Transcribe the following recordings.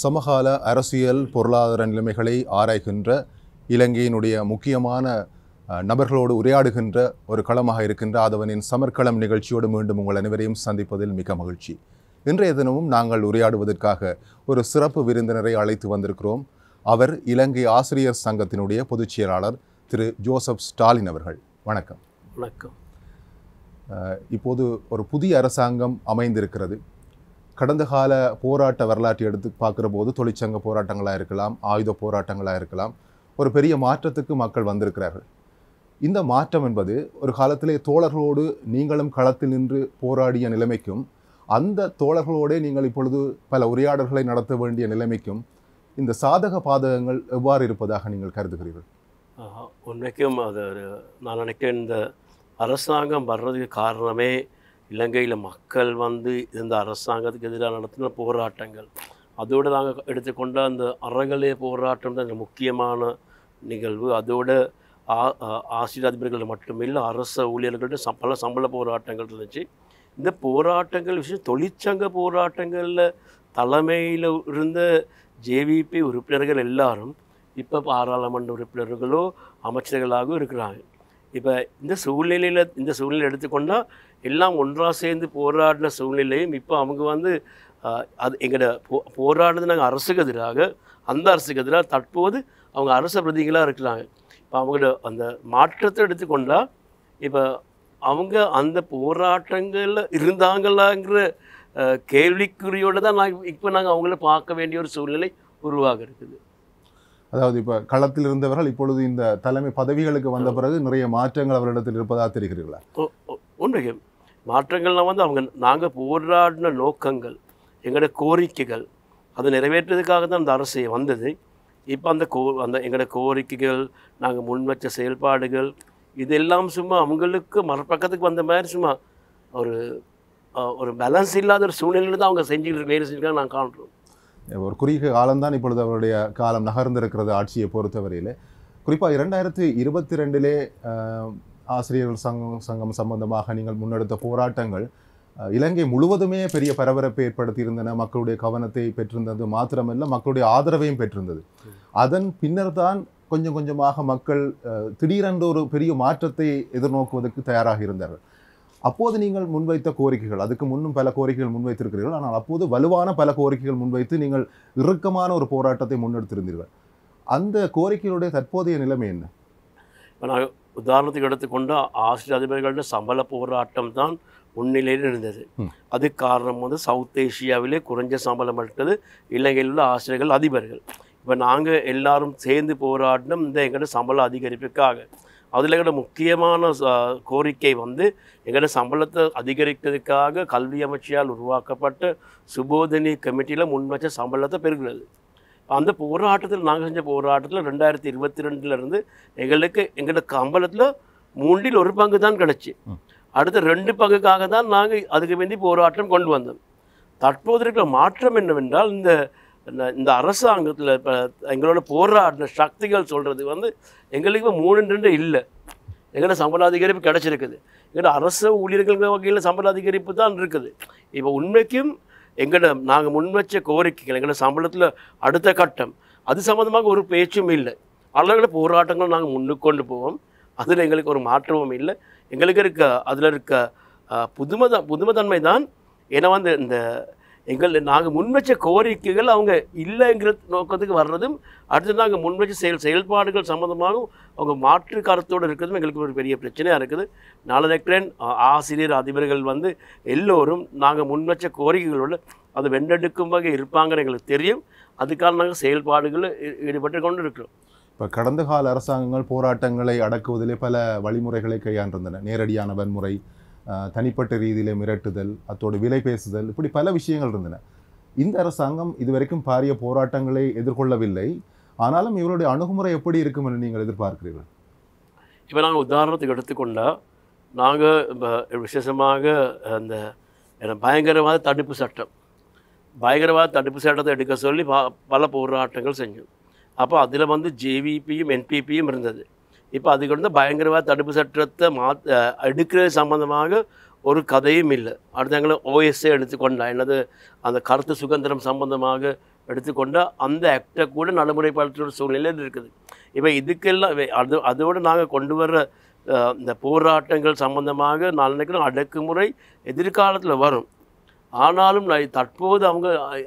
சமகால அரசியல் பொருளாதார நிலைமைகளை ஆராய்கின்ற இலங்கையினுடைய முக்கியமான நபர்களோடு உரையாடுகின்ற ஒரு களமாக இருக்கின்ற ஆதவனின் சமர்க்களம் நிகழ்ச்சியோடு மீண்டும் உங்கள் அனைவரையும் சந்திப்பதில் மிக மகிழ்ச்சி. இன்றைய தினமும் நாங்கள் உரையாடுவதற்காக ஒரு சிறப்பு விருந்தினரை அழைத்து வந்திருக்கிறோம். அவர் இலங்கை ஆசிரியர் சங்கத்தினுடைய பொதுச் செயலாளர் திரு ஜோசப் ஸ்டாலின் அவர்கள். வணக்கம். வணக்கம். இப்போது ஒரு புதிய அரசாங்கம் அமைந்திருக்கிறது. கடந்த கால போராட்ட வரலாற்றை எடுத்து பார்க்குற போது தொழிற்சங்க போராட்டங்களாக இருக்கலாம், ஆயுத போராட்டங்களாக இருக்கலாம், ஒரு பெரிய மாற்றத்துக்கு மக்கள் வந்திருக்கிறார்கள். இந்த மாற்றம் என்பது ஒரு காலத்திலே தோழர்களோடு நீங்களும் களத்தில் நின்று போராடிய நிலைமைக்கும், அந்த தோழர்களோடே நீங்கள் இப்பொழுது பல உரையாடல்களை நடத்த வேண்டிய நிலைமைக்கும் இந்த சாதக பாதகங்கள் எவ்வாறு இருப்பதாக நீங்கள் கருதுகிறீர்கள்? உண்மைக்கும் அது நான் நினைக்கிறேன், இந்த அரசாங்கம் வர்றதுக்கு காரணமே இலங்கையில் மக்கள் இந்த அரசாங்கத்துக்கு எதிராக நடத்தின போராட்டங்கள். அதோடு நாங்கள் எடுத்துக்கொண்ட அந்த அறகலைய போராட்டம் தான் முக்கியமான நிகழ்வு. அதோடு ஆசிரியர் அதிபர்கள் மட்டுமில்லை, அரச ஊழியர்கள்ட்ட பல சம்பள போராட்டங்கள் இருந்துச்சு. இந்த போராட்டங்கள் விஷயம் தொழிற்சங்க போராட்டங்களில் தலைமையில் இருந்த ஜேவிபி உறுப்பினர்கள் எல்லாரும் இப்போ பாராளுமன்ற உறுப்பினர்களோ அமைச்சர்களாகவும் இருக்கிறாங்க. இப்போ இந்த சூழ்நிலை எடுத்துக்கொண்டால் எல்லாம் ஒன்றாக சேர்ந்து போராடின சூழ்நிலையும் இப்போ அவங்க அது எங்களோட போராடுறது நாங்கள் அரசுக்கு எதிராக, அந்த அரசுக்கு எதிராக தற்போது அவங்க அரச பிரதிகளாக இருக்கிறாங்க. இப்போ அவங்களோட அந்த மாற்றத்தை எடுத்துக்கொண்டால் இப்போ அவங்க அந்த போராட்டங்களில் இருந்தாங்களாங்கிற கேள்விக்குறியோடு தான் நாங்கள் அவங்கள பார்க்க வேண்டிய ஒரு சூழ்நிலை உருவாக இருக்குது. அதாவது இப்போ களத்தில் இருந்தவர்கள் இப்பொழுது இந்த தலைமை பதவிகளுக்கு வந்த பிறகு நிறைய மாற்றங்கள் அவர்களிடத்தில் இருப்பதாக தெரிகிறீர்களா? உண்மைக்கு மாற்றங்கள்லாம் நாங்கள் போராடின நோக்கங்கள், எங்களோட கோரிக்கைகள், அதை நிறைவேற்றுறதுக்காக தான் அந்த அரசு வந்தது. இப்போ அந்த எங்களோட கோரிக்கைகள், நாங்கள் முன்வச்ச செயல்பாடுகள், இதெல்லாம் சும்மா அவங்களுக்கு மறுபக்கத்துக்கு வந்த மாதிரி சும்மா ஒரு பேலன்ஸ் இல்லாத ஒரு சூழ்நிலையில் தான் அவங்க வேலை செஞ்சுருக்காங்க நாங்கள் காண்றோம். ஒரு குறுகிய காலம்தான் இப்பொழுது அவருடைய காலம் நகர்ந்திருக்கிறது ஆட்சியை பொறுத்தவரையில். குறிப்பாக 2022 ஆசிரியர்கள் சங்கம் சம்பந்தமாக நீங்கள் முன்னெடுத்த போராட்டங்கள் இலங்கை முழுவதுமே பெரிய பரபரப்பை ஏற்படுத்தியிருந்தன, மக்களுடைய கவனத்தை பெற்றிருந்தது மாத்திரமல்ல, மக்களுடைய ஆதரவையும் பெற்றிருந்தது. அதன் பின்னர் தான் கொஞ்சம் கொஞ்சமாக மக்கள் திடீரென்று ஒரு பெரிய மாற்றத்தை எதிர்நோக்குவதற்கு தயாராக இருந்தார்கள். அப்போது நீங்கள் முன்வைத்த கோரிக்கைகள், அதுக்கு முன்னும் பல கோரிக்கைகள் முன்வைத்திருக்கிறீர்கள், ஆனால் அப்போது வலுவான பல கோரிக்கைகள் முன்வைத்து நீங்கள் இறுக்கமான ஒரு போராட்டத்தை முன்னெடுத்திருந்தீர்கள். அந்த கோரிக்கைகளுடைய தற்போதைய நிலைமை என்ன? இப்போ நான் உதாரணத்துக்கு எடுத்துக்கொண்டு ஆசிரியர் அதிபர்களோட சம்பள போராட்டம் தான் முன்னிலையில் இருந்தது. அதுக்கு காரணம் சவுத் ஏஷியாவிலே குறைஞ்ச சம்பளம் எடுத்தது இலங்கையில் உள்ள ஆசிரியர்கள் அதிபர்கள். இப்போ நாங்கள் எல்லாரும் சேர்ந்து போராடினோம் இந்த எங்களோட சம்பள அதிகரிப்புக்காக. அதில் எங்களோட முக்கியமான கோரிக்கை எங்களோட சம்பளத்தை அதிகரிக்கிறதுக்காக கல்வி அமைச்சியால் உருவாக்கப்பட்ட சுபோதினி கமிட்டியில் முன்வச்ச சம்பளத்தை பெருகிறது. அந்த போராட்டத்தில் நாங்கள் செஞ்ச போராட்டத்தில் 2022 எங்களோட சம்பளத்தில் 1/3 பங்கு தான் கிடச்சி. அடுத்த 2 பங்குக்காக தான் நாங்கள் அதுக்கு வேண்டி போராட்டம் கொண்டு வந்தோம். தற்போது இருக்கிற மாற்றம் என்னவென்றால் இந்த அரசாங்கத்தில் இப்போ எங்களோட போராடின சக்திகள் சொல்கிறது எங்களுக்கு இப்போ 3-2 இல்லை, எங்களோட சம்பள அதிகரிப்பு கிடச்சிருக்குது. எங்களோட அரசு ஊழியர்கள் வகையில் சம்பள அதிகரிப்பு தான் இருக்குது. இப்போ உண்மைக்கும் நாங்கள் முன்வச்ச கோரிக்கைகள், எங்களோட சம்பளத்தில் அடுத்த கட்டம், அது சம்மந்தமாக ஒரு பேச்சும் இல்லை. அதனால போராட்டங்கள் நாங்கள் முன்னுக்கு கொண்டு போவோம். அதில் எங்களுக்கு ஒரு மாற்றமும் இல்லை. எங்களுக்கு அதில் இருக்க புதுமைத்தன்மை தான். ஏன்னா நாங்கள் முன்வச்ச கோரிக்கைகள் அவங்க இல்லைங்கிற நோக்கத்துக்கு வர்றதும், அடுத்து நாங்கள் முன்வச்ச செயல்பாடுகள் சம்மந்தமாகவும் அவங்க மாற்று கருத்தோடு இருக்கிறதும் எங்களுக்கு ஒரு பெரிய பிரச்சனையாக இருக்குது. நான் நினைக்கிறேன் ஆசிரியர் அதிபர்கள் எல்லோரும் நாங்கள் முன்வச்ச கோரிக்கைகளோடு அதை வென்றெடுக்கும் வகை இருப்பாங்கன்னு எங்களுக்கு தெரியும். அதுக்காக நாங்கள் செயல்பாடுகளில் ஈடுபட்டு கொண்டு இருக்கிறோம். இப்போ கடந்த கால அரசாங்கங்கள் போராட்டங்களை அடக்குவதிலே பல வழிமுறைகளை கையாண்டிருந்தன. நேரடியான வன்முறை, தனிப்பட்ட ரீதியில் மிரட்டுதல், அத்தோடு விலை பேசுதல், இப்படி பல விஷயங்கள் இருந்தன. இந்த அரசாங்கம் இதுவரைக்கும் பாரிய போராட்டங்களை எதிர்கொள்ளவில்லை. ஆனாலும் இவருடைய அணுகுமுறை எப்படி இருக்கும் என்று நீங்கள் எதிர்பார்க்கிறீர்கள்? இப்போ நாங்கள் உதாரணத்துக்கு எடுத்துக்கொண்டால், நாங்கள் இப்போ விசேஷமாக அந்த பயங்கரவாத தடுப்பு சட்டத்தை எடுக்க சொல்லி பல போராட்டங்கள் செஞ்சோம். அப்போ அதில் ஜேவிபியும் என்பிபியும் இருந்தது. இப்போ அதுக்கு பயங்கரவாத தடுப்பு சட்டத்தை எடுக்கிறது சம்பந்தமாக ஒரு கதையும் இல்லை. அடுத்த எங்களை ஓஎஸ்ஏ எடுத்துக்கொண்டா, என்னது அந்த கருத்து சுதந்திரம் சம்பந்தமாக எடுத்துக்கொண்ட அந்த ஆக்டை கூட நடைமுறைப்படுத்துகிற சூழ்நிலை இருக்குது. இப்போ இதுக்கெல்லாம் அதோடு நாங்கள் கொண்டு வர்ற இந்த போராட்டங்கள் சம்பந்தமாக நான் நினைக்கிறேன் அடக்குமுறை எதிர்காலத்தில் வரும். ஆனாலும் தற்போது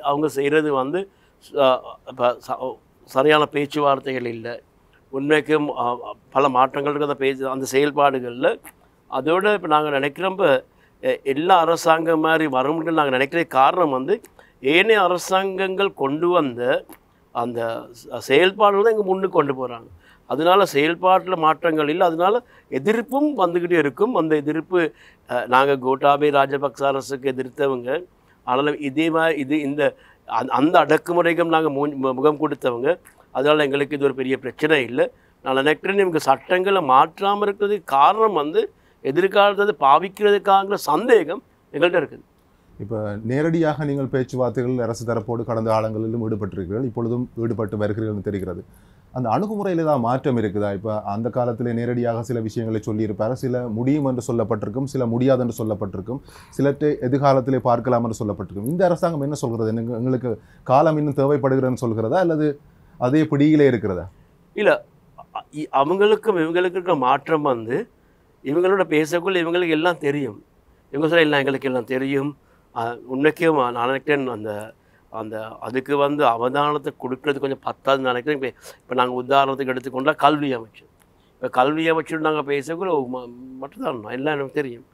அவங்க செய்கிறது வந்து சரியான பேச்சுவார்த்தைகள் இல்லை. உண்மைக்கும் பல மாற்றங்கள் இருக்குது அந்த செயல்பாடுகளில். அதோடு இப்போ நாங்கள் நினைக்கிறோம் இப்போ எல்லா அரசாங்கம் மாதிரி வரும்னு நாங்கள் நினைக்கிற காரணம் வந்து ஏனைய அரசாங்கங்கள் கொண்டு வந்த அந்த செயல்பாடுகள் தான் இங்கே முன்னுக்கு கொண்டு போகிறாங்க. அதனால செயல்பாட்டில் மாற்றங்கள் இல்லை. அதனால எதிர்ப்பும் வந்துக்கிட்டே இருக்கும். அந்த எதிர்ப்பு நாங்கள் கோட்டாபய ராஜபக்ச அரசுக்கு எதிர்த்தவங்க. ஆனால் இதே மாதிரி இந்த அந்த அடக்குமுறைக்கும் நாங்கள் முகம் கொடுத்தவங்க. அதனால் எங்களுக்கு இது ஒரு பெரிய பிரச்சனை இல்லை. நான் நினைக்கிறேன் இவங்க சட்டங்களை மாற்றாமல் இருக்கிறதுக்கு காரணம் வந்து எதிர்காலத்தை பாவிக்கிறதுக்காகிற சந்தேகம் எங்கள்கிட்ட இருக்குது. இப்போ நேரடியாக நீங்கள் பேச்சுவார்த்தைகள் அரசு தரப்போடு கடந்த காலங்களிலும் ஈடுபட்டிருக்கிறீர்கள், இப்பொழுதும் ஈடுபட்டு வருகிறீர்கள் தெரிகிறது. அந்த அணுகுமுறையில் தான் மாற்றம் இருக்குதா? இப்போ அந்த காலத்தில் நேரடியாக சில விஷயங்களை சொல்லியிருப்பார், சில முடியும் என்று சொல்லப்பட்டிருக்கும், சில முடியாது என்று சொல்லப்பட்டிருக்கும், சிலற்றை எதிர்காலத்திலே பார்க்கலாம் என்று சொல்லப்பட்டிருக்கும். இந்த அரசாங்கம் என்ன சொல்கிறது? எங்களுக்கு காலம் இன்னும் தேவைப்படுகிறதுன்னு சொல்கிறதா அல்லது அதே பிடியிலே இருக்கிறதா? இல்லை, அவங்களுக்கும் இவங்களுக்கு இருக்கிற மாற்றம் வந்து இவங்களோட பேசக்குள்ள இவங்களுக்கு எல்லாம் தெரியும். இவங்க சொல்ல எல்லாம் எங்களுக்கு எல்லாம் தெரியும். உன்னைக்கும் நான் நினைக்கிறேன் அந்த அந்த அதுக்கு வந்து அவதானத்தை கொடுக்கறது கொஞ்சம் பத்தாது நினைக்கிறேன். இப்போ நாங்கள் உதாரணத்துக்கு எடுத்துக்கொண்டால் கல்வி அமைச்சர். இப்போ கல்வி அமைச்சர் நாங்கள் பேசக்குள்ள மட்டும்தான் எல்லாம் எனக்கு தெரியும்,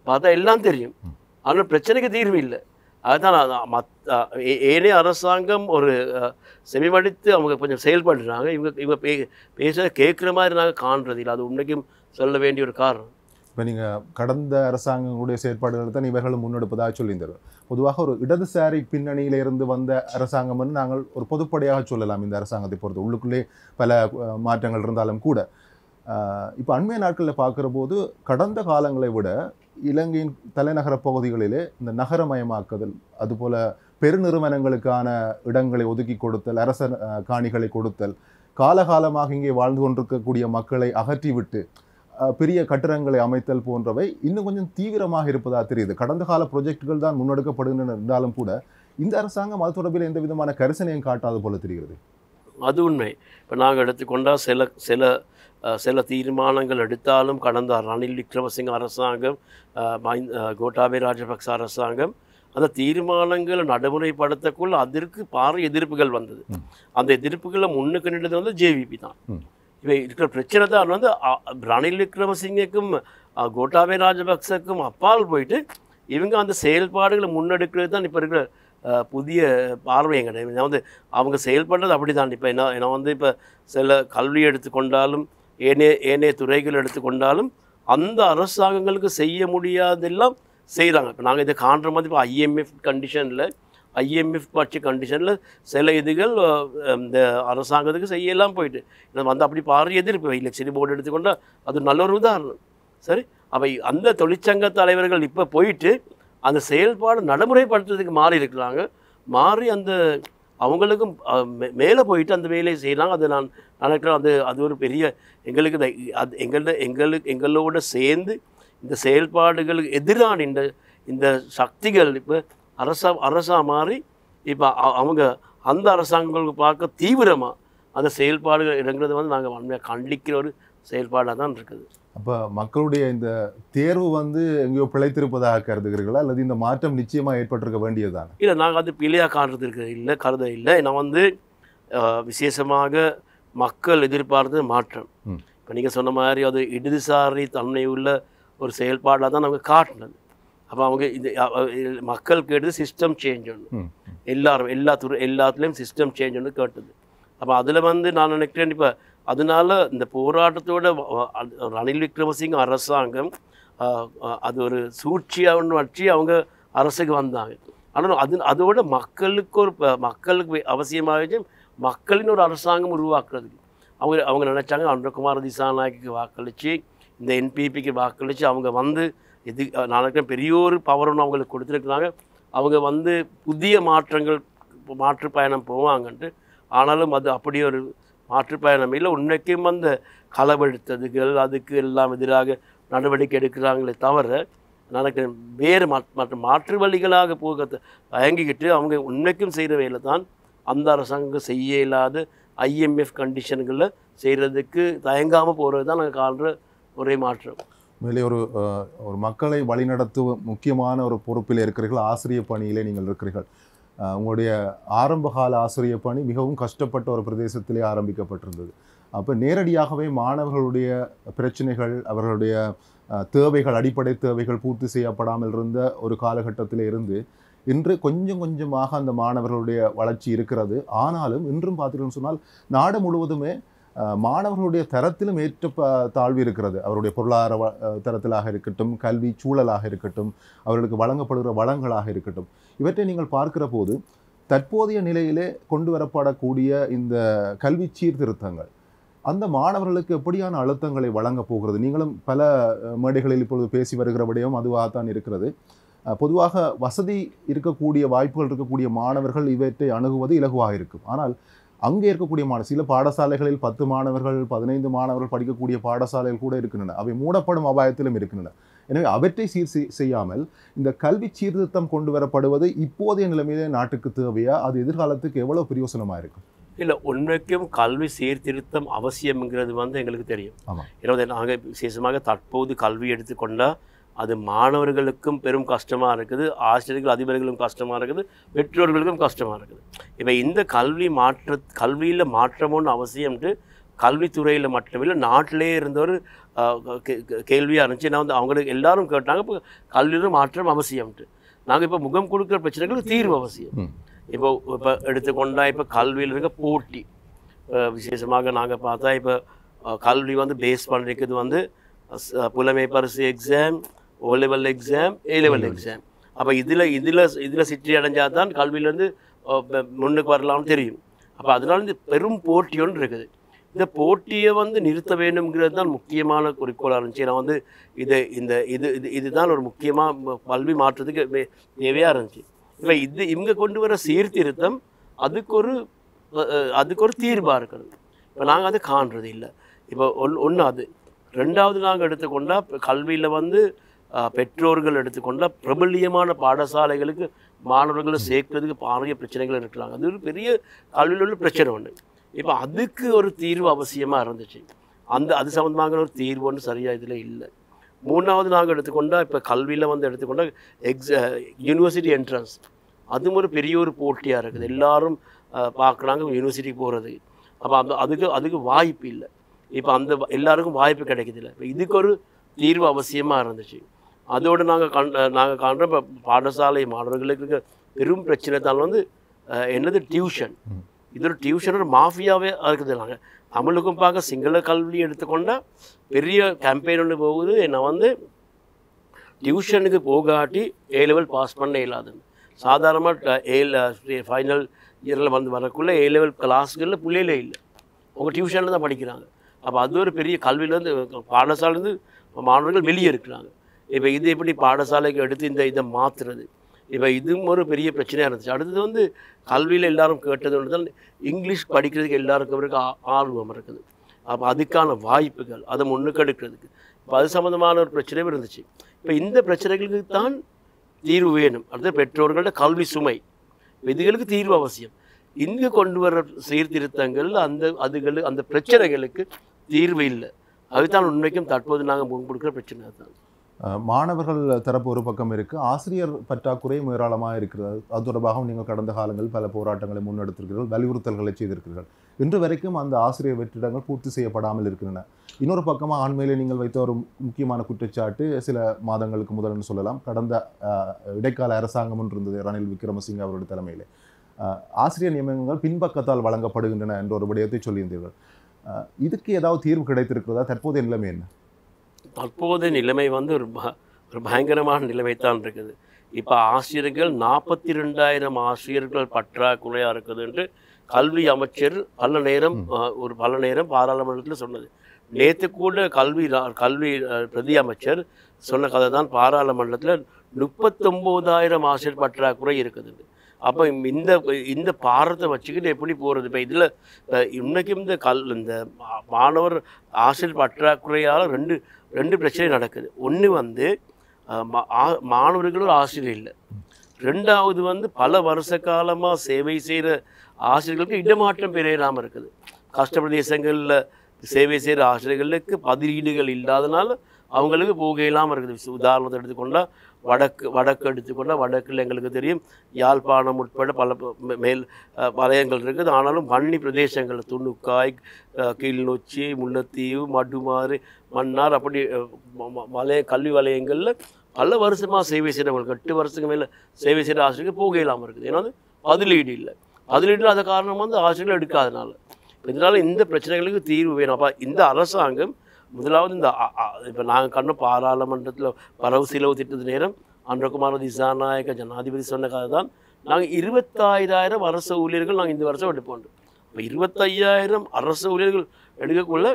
பார்த்தா எல்லாம் தெரியும். ஆனால் பிரச்சனைக்கு தீர்வு இல்லை. அதுதான் ஏனே அரசாங்கம் ஒரு செவிமடித்து அவங்க கொஞ்சம் செயல்படுறாங்க. இவங்க பேச கேட்குற மாதிரி நாங்கள் காண்றது இல்லை. அது உண்மைக்கும் சொல்ல வேண்டிய ஒரு காரணம். இப்போ நீங்கள் கடந்த அரசாங்கங்களுடைய செயற்பாடுகளை தான் இவர்களும் முன்னெடுப்பதாக சொல்லியிருந்தார்கள். பொதுவாக ஒரு இடதுசாரி பின்னணியிலிருந்து வந்த அரசாங்கம் என்று நாங்கள் ஒரு பொதுப்படையாக சொல்லலாம். இந்த அரசாங்கத்தை பொறுத்து உள்ளுக்குள்ளே பல மாற்றங்கள் இருந்தாலும் கூட இப்போ அண்மைய நாட்களில் பார்க்குற போது கடந்த காலங்களை விட இலங்கையின் தலைநகர பகுதிகளிலே இந்த நகரமயமாக்குதல், அதுபோல் பெருநிறுவனங்களுக்கான இடங்களை ஒதுக்கி கொடுத்தல், அரச காணிகளை கொடுத்தல், காலகாலமாக இங்கே வாழ்ந்து கொண்டிருக்கக்கூடிய மக்களை அகற்றிவிட்டு பெரிய கட்டிடங்களை அமைத்தல் போன்றவை இன்னும் கொஞ்சம் தீவிரமாக இருப்பதாக தெரியுது. கடந்த கால ப்ரொஜெக்டுகள் தான் முன்னெடுக்கப்படுகின்றன இருந்தாலும் கூட இந்த அரசாங்கம் அது தொடர்பில் எந்த விதமான கரிசனையும் காட்டாது போல தெரிகிறது. அது உண்மை. இப்போ நாங்கள் எடுத்துக்கொண்டால் சில தீர்மானங்கள் எடுத்தாலும் கடந்த ரணில் விக்ரமசிங்க அரசாங்கம், கோட்டாபய ராஜபக்ச அரசாங்கம் அந்த தீர்மானங்களை நடைமுறைப்படுத்தக்குள்ள அதற்கு பாரிய எதிர்ப்புகள் வந்தது. அந்த எதிர்ப்புகளை முன்னுக்கு நின்றது வந்து ஜேவிபி தான். இப்போ இருக்கிற பிரச்சனை தான் வந்து ரணில் விக்ரமசிங்கக்கும் கோட்டாபய ராஜபக்சக்கும் அப்பால் போயிட்டு இவங்க அந்த செயல்பாடுகளை முன்னெடுக்கிறது தான் இப்போ இருக்கிற புதிய பார்வை கிடையாது. வந்து அவங்க செயல்படுறது அப்படி தான். இப்போ என்ன வந்து இப்போ சில கல்வி எடுத்துக்கொண்டாலும் ஏனைய துறைகள் எடுத்துக்கொண்டாலும் அந்த அரசாங்கங்களுக்கு செய்ய முடியாதெல்லாம் செய்கிறாங்க. இப்போ நாங்கள் இதை காண்ற மாதிரி இப்போ ஐஎம்எஃப் பட்ச கண்டிஷனில் சில இதுகள் இந்த அரசாங்கத்துக்கு செய்யலாம் போயிட்டு வந்து அப்படி பாரிய எதிர்ப்பு. எலெக்ஷன் போர்டு எடுத்துக்கொண்டால் அது நல்ல ஒரு உதாரணம். சரி, அவை அந்த தொழிற்சங்க தலைவர்கள் இப்போ போயிட்டு அந்த செயல்பாடு நடைமுறைப்படுத்துறதுக்கு மாறி இருக்கிறாங்க. மாறி அந்த அவங்களுக்கும் மேலே போயிட்டு அந்த வேலையை செய்யலாம். அது நான் நினைக்கிறேன் அது ஒரு பெரிய எங்களோட சேர்ந்து இந்த செயல்பாடுகளுக்கு எதிரான இந்த சக்திகள் இப்போ அரசா மாறி இப்போ அவங்க அந்த அரசாங்கங்களுக்கு பார்க்க தீவிரமாக அந்த செயல்பாடுகள் இறங்குறது வந்து நாங்கள் வன்மையாக கண்டிக்கிற ஒரு செயல்பாடாக தான் இருக்குது. அப்போ மக்களுடைய இந்த தேர்வு வந்து எங்கேயோ பிழைத்திருப்பதாக கருதுகிறீர்களா அல்லது இந்த மாற்றம் நிச்சயமாக ஏற்பட்டிருக்க வேண்டியதுதான்? இல்லை, நாங்கள் அது பிழையாக காண்றது இருக்கிறது இல்லை, கருத இல்லை. நான் வந்து விசேஷமாக மக்கள் எதிர்பார்த்தது மாற்றம். இப்போ நீங்கள் சொன்ன மாதிரி அது இடதுசாரி தன்மை உள்ள ஒரு செயல்பாடாக தான் நாங்கள் காட்டினது. அப்போ அவங்க மக்கள் கேட்டது சிஸ்டம் சேஞ்ச் ஒன்று. எல்லாத்துலேயும் சிஸ்டம் சேஞ்ச் ஒன்று கேட்டது. அப்போ அதில் வந்து நான் நினைக்கிறேன் இப்போ அதனால இந்த போராட்டத்தோட ரணில் விக்ரமசிங்க அரசாங்கம் அது ஒரு சூழ்ச்சியாக ஒன்று வச்சு அவங்க அரசுக்கு வந்தாங்க. ஆனால் அதோட மக்களுக்கு அவசியமாக மக்களின் ஒரு அரசாங்கம் உருவாக்குறதுக்கு அவங்க நினைச்சாங்க. அனுரகுமார் திசாநாயக்கு வாக்களித்து இந்த என்பிபிக்கு வாக்களித்து அவங்க வந்து நான் நினைக்கிறேன் பெரிய ஒரு பவர் ஒன்று அவங்களுக்கு கொடுத்துருக்குறாங்க. அவங்க வந்து புதிய மாற்றுப்பயணம் போவாங்கன்ட்டு. ஆனாலும் அது அப்படி ஒரு மாற்றுப்பயணம் இல்லை. உண்மைக்கும் அந்த களவெடுத்ததுகள் அதுக்கு எல்லாம் எதிராக நடவடிக்கை எடுக்கிறாங்களே தவிர நினைக்கிறேன் வேறு மாற்று வழிகளாக போக தயங்கிக்கிட்டு அவங்க உண்மைக்கும் செய்கிற வேலை தான் அந்த அரசாங்கம் செய்ய இயலாத IMF கண்டிஷன்களில் செய்கிறதுக்கு தயங்காமல் போகிறது தான் நாங்கள் காண்ற ஒரே மாற்றம். மேலே ஒரு மக்களை வழிநடத்தும் முக்கியமான ஒரு பொறுப்பில் இருக்கிறீர்கள். ஆசிரிய பணியிலே நீங்கள் இருக்கிறீர்கள். உங்களுடைய ஆரம்பகால ஆசிரிய பணி மிகவும் கஷ்டப்பட்ட ஒரு பிரதேசத்திலே ஆரம்பிக்கப்பட்டிருந்தது. அப்போ நேரடியாகவே மாணவர்களுடைய பிரச்சனைகள், அவர்களுடைய தேவைகள், அடிப்படை தேவைகள் பூர்த்தி செய்யப்படாமல் இருந்த ஒரு காலகட்டத்தில் இருந்து இன்று கொஞ்சம் கொஞ்சமாக அந்த மாணவர்களுடைய வளர்ச்சி இருக்கிறது. ஆனாலும் இன்றும் பார்த்தீங்கன்னு சொன்னால் நாடு முழுவதுமே மாணவர்களுடைய தரத்திலும் தாழ்வு இருக்கிறது. அவருடைய பொருளாதார தரத்திலாக இருக்கட்டும், கல்வி சூழலாக இருக்கட்டும், அவர்களுக்கு வழங்கப்படுகிற வளங்களாக இருக்கட்டும், இவற்றை நீங்கள் பார்க்கிற போது தற்போதைய நிலையிலே கொண்டு வரப்படக்கூடிய இந்த கல்வி சீர்திருத்தங்கள் அந்த மாணவர்களுக்கு எப்படியான அழுத்தங்களை வழங்கப் போகிறது? நீங்களும் பல மேடைகளில் இப்பொழுது பேசி வருகிறபடியும் அதுவாகத்தான் இருக்கிறது. பொதுவாக வசதி இருக்கக்கூடிய வாய்ப்புகள் இருக்கக்கூடிய மாணவர்கள் இவற்றை அணுகுவது இலகுவாக இருக்கும். ஆனால் அங்கே இருக்கக்கூடிய சில பாடசாலைகளில் 10 மாணவர்கள் 15 மாணவர்கள் படிக்கக்கூடிய பாடசாலைகள் கூட இருக்கின்றன. அவை மூடப்படும் அபாயத்திலும் இருக்கின்றன. எனவே அவற்றை செய்யாமல் இந்த கல்வி சீர்திருத்தம் கொண்டு வரப்படுவது இப்போதைய நிலைமையிலே நாட்டுக்கு தேவையா? அது எதிர்காலத்துக்கு எவ்வளவு பிரயோசனமாக இருக்கும்? இல்லை, உண்மைக்கும் கல்வி சீர்திருத்தம் அவசியம்ங்கிறது எங்களுக்கு தெரியும். எனவே நாங்கள் விசேஷமாக தற்போது கல்வி எடுத்துக்கொண்டால் அது மாணவர்களுக்கும் பெரும் கஷ்டமாக இருக்குது, ஆசிரியர்கள் அதிபர்களும் கஷ்டமாக இருக்குது, பெற்றோர்களுக்கும் கஷ்டமாக இருக்குது. இப்போ இந்த கல்வியில் மாற்றம் ஒன்று அவசியம்ட்டு கல்வித்துறையில் மட்டுமில்லை நாட்டிலே இருந்தவர் கேள்வியாக இருந்துச்சு. நான் அவங்களுக்கு எல்லாரும் கேட்டாங்க, இப்போ கல்வியில் மாற்றம் அவசியம்ட்டு. நாங்கள் இப்போ முகம் கொடுக்குற பிரச்சனைகளுக்கு தீர்வு அவசியம். இப்போ எடுத்துக்கொண்டால் இப்போ கல்வியில் இருக்க போட்டி விசேஷமாக நாங்கள் பார்த்தா இப்போ கல்வி பேஸ் பண்ணிருக்கிறது புலமை பரிசு exam, O level exam, A level exam. அப்போ இதில் சிற்றி அடைஞ்சால் தான் கல்வியிலேருந்து முன்னுக்கு வரலாம்னு தெரியும். அப்போ அதனால இந்த பெரும் போட்டி ஒன்று இருக்குது. இந்த போட்டியை நிறுத்த வேண்டும்ங்கிறது தான் முக்கியமான குறிக்கோளாக இருந்துச்சு. நான் இதுதான் ஒரு முக்கியமாக கல்வி மாற்றத்துக்கு தேவையாக இருந்துச்சு. இப்போ இவங்க கொண்டு வர சீர்திருத்தம் அதுக்கு ஒரு தீர்வாக இருக்கிறது. இப்போ நாங்கள் அதை காண்றது இல்லை. இப்போ ஒன்று அது. ரெண்டாவது நாங்கள் எடுத்துக்கொண்டால் கல்வியில் பெற்றோர்கள் எடுத்துக்கொண்டால் பிரபல்யமான பாடசாலைகளுக்கு மாணவர்களை சேர்க்கிறதுக்கு பாரிய பிரச்சனைகள் இருக்கிறாங்க. அது ஒரு பெரிய கல்வியில் உள்ள பிரச்சனை ஒன்று. இப்போ அதுக்கு ஒரு தீர்வு அவசியமாக இருந்துச்சு. அது சம்மந்தமாக ஒரு தீர்வு ஒன்று சரியாக இதில் இல்லை. மூணாவது நாங்கள் எடுத்துக்கொண்டால் இப்போ கல்வியில் எடுத்துக்கொண்டால் யூனிவர்சிட்டி என்ட்ரன்ஸ், அதுவும் ஒரு பெரிய ஒரு போட்டியாக இருக்குது. எல்லாரும் பார்க்குறாங்க யூனிவர்சிட்டிக்கு போகிறது. அப்போ அதுக்கு வாய்ப்பு இல்லை. இப்போ எல்லாருக்கும் வாய்ப்பு கிடைக்குதில்ல. இப்போ இதுக்கு ஒரு தீர்வு அவசியமாக இருந்துச்சு. அதோடு நாங்கள் காண்ற இப்போ பாடசாலை மாணவர்களுக்கு பெரும் பிரச்சனை தான் என்னது டியூஷன். இது ஒரு டியூஷன் ஒரு மாஃபியாவே இருக்குது. நாங்கள் தமிழுக்கும் பார்க்க சிங்கள கல்வி எடுத்துக்கொண்டால் பெரிய கேம்பெயின் ஒன்று போகுது. என்ன டியூஷனுக்கு போகாட்டி A level பாஸ் பண்ண இயலாதுன்னு. சாதாரணமாக ஃபைனல் இயரில் வரக்குள்ளே A level கிளாஸ்களில் பிள்ளைகளே இல்லை, அவங்க டியூஷனில் தான் படிக்கிறாங்க. அப்போ அது ஒரு பெரிய கல்வியிலேருந்து பாடசாலேருந்து மாணவர்கள் வெளியே இருக்கிறாங்க. இப்போ இது எப்படி பாடசாலைக்கு எடுத்து இதை மாற்றுறது? இப்போ இதுவும் ஒரு பெரிய பிரச்சனையாக இருந்துச்சு. அடுத்தது கல்வியில் எல்லாரும் கேட்டது ஒன்று தான், இங்கிலீஷ் படிக்கிறதுக்கு எல்லாருக்கும் ஆர்வம் இருக்குது. அப்போ அதுக்கான வாய்ப்புகள் அதை முன்னுக்கு எடுக்கிறதுக்கு இப்போ அது சம்மந்தமான ஒரு பிரச்சனையும் இருந்துச்சு. இப்போ இந்த பிரச்சனைகளுக்கு தான் தீர்வு வேணும். அடுத்தது பெற்றோர்களோட கல்வி சுமை, இதுகளுக்கு தீர்வு அவசியம். இங்கு கொண்டு வர சீர்திருத்தங்கள் அந்த பிரச்சனைகளுக்கு தீர்வு இல்லை. அதுதான் உண்மைக்கும் தற்போது நாங்கள் முன்கொடுக்குற பிரச்சனை தான். மாணவர்கள் தரப்பு ஒரு பக்கம் இருக்குது, ஆசிரியர் பற்றாக்குறை ஏராளமாக இருக்கிறது. அது தொடர்பாக நீங்கள் கடந்த காலங்களில் பல போராட்டங்களை முன்னெடுத்திருக்கிறீர்கள், வலியுறுத்தல்களை செய்திருக்கிறீர்கள். இன்று வரைக்கும் அந்த ஆசிரியர் வெற்றிடங்கள் பூர்த்தி செய்யப்படாமல் இருக்கின்றன. இன்னொரு பக்கமாக ஆண்மையிலே நீங்கள் வைத்த ஒரு முக்கியமான குற்றச்சாட்டு சில மாதங்களுக்கு முதல்னு சொல்லலாம், கடந்த இடைக்கால அரசாங்கம் ஒன்று இருந்தது ரணில் விக்ரமசிங்க அவருடைய தலைமையிலே. ஆசிரியர் நியமனங்கள் பின்பக்கத்தால் வழங்கப்படுகின்றன என்ற ஒரு விடயத்தை சொல்லியிருந்தீர்கள். இதுக்கு ஏதாவது தீர்வு கிடைத்திருக்கிறதா? தற்போதைய நிலைமை என்ன? தற்போதைய நிலைமை ஒரு பயங்கரமான நிலைமைத்தான் இருக்குது. இப்போ ஆசிரியர்கள் 42,000 ஆசிரியர்கள் பற்றாக்குறையாக இருக்குது என்று கல்வி அமைச்சர் பல நேரம் பாராளுமன்றத்தில் சொன்னது. நேற்று கூட கல்வி பிரதி அமைச்சர் சொன்ன கதை தான் பாராளுமன்றத்தில் 39,000 ஆசிரியர் பற்றாக்குறை இருக்குது. அப்போ இந்த பாரத்தை வச்சுக்கிட்டு எப்படி போகிறது? இப்போ இதில் இன்னைக்கும் இந்த மாணவர் ஆசிரியர் பற்றாக்குறையால் ரெண்டு பிரச்சனை நடக்குது. ஒன்று மாணவர்களும் ஆசிரியர் இல்லை. ரெண்டாவது பல வருஷ காலமாக சேவை செய்கிற ஆசிரியர்களுக்கு இடமாற்றம் பெறையிடாமல் இருக்குது. கஷ்டப்பிரதேசங்களில் சேவை செய்கிற ஆசிரியர்களுக்கு பதிலீடுகள் இல்லாதனால அவங்களுக்கு போக இல்லாமல் இருக்குது. உதாரணத்தை எடுத்துக்கொண்டால் வடக்கு எடுத்துக்கொண்டால் வடக்கில் எங்களுக்கு தெரியும் யாழ்ப்பாணம் உட்பட பல மேல் வலயங்கள் இருக்குது. ஆனாலும் வன்னி பிரதேசங்கள் துணுக்காய், கிளிநொச்சி, முல்லைத்தீவு, மடுமாறு, மன்னார் அப்படி கல்வி வலயங்களில் பல வருஷமாக சேவை செய்கிறவங்களுக்கு 8 வருஷத்துக்கு மேலே சேவை செய்கிற ஆசிரியர்கள் போக இல்லாமல் இருக்குது. ஏன்னா பதிலீடு இல்லை. பதிலீடு இல்லாத காரணம் ஆசிரியர்கள் எடுக்காதனால. இதனால் இந்த பிரச்சனைகளுக்கு தீர்வு வேணும். அப்போ இந்த அரசாங்கம் முதலாவது இந்த இப்போ நாங்கள் கண்ட பாராளுமன்றத்தில் வரவு செலவு திட்டத்து நேரம் அன்றகுமார திசாநாயக்க ஜனாதிபதி சொன்ன கதை தான். நாங்கள் 25,000 அரசு ஊழியர்கள் நாங்கள் இந்த வருஷம் எடுப்போம். இப்போ 25,000 அரசு ஊழியர்கள் எடுக்கக்குள்ள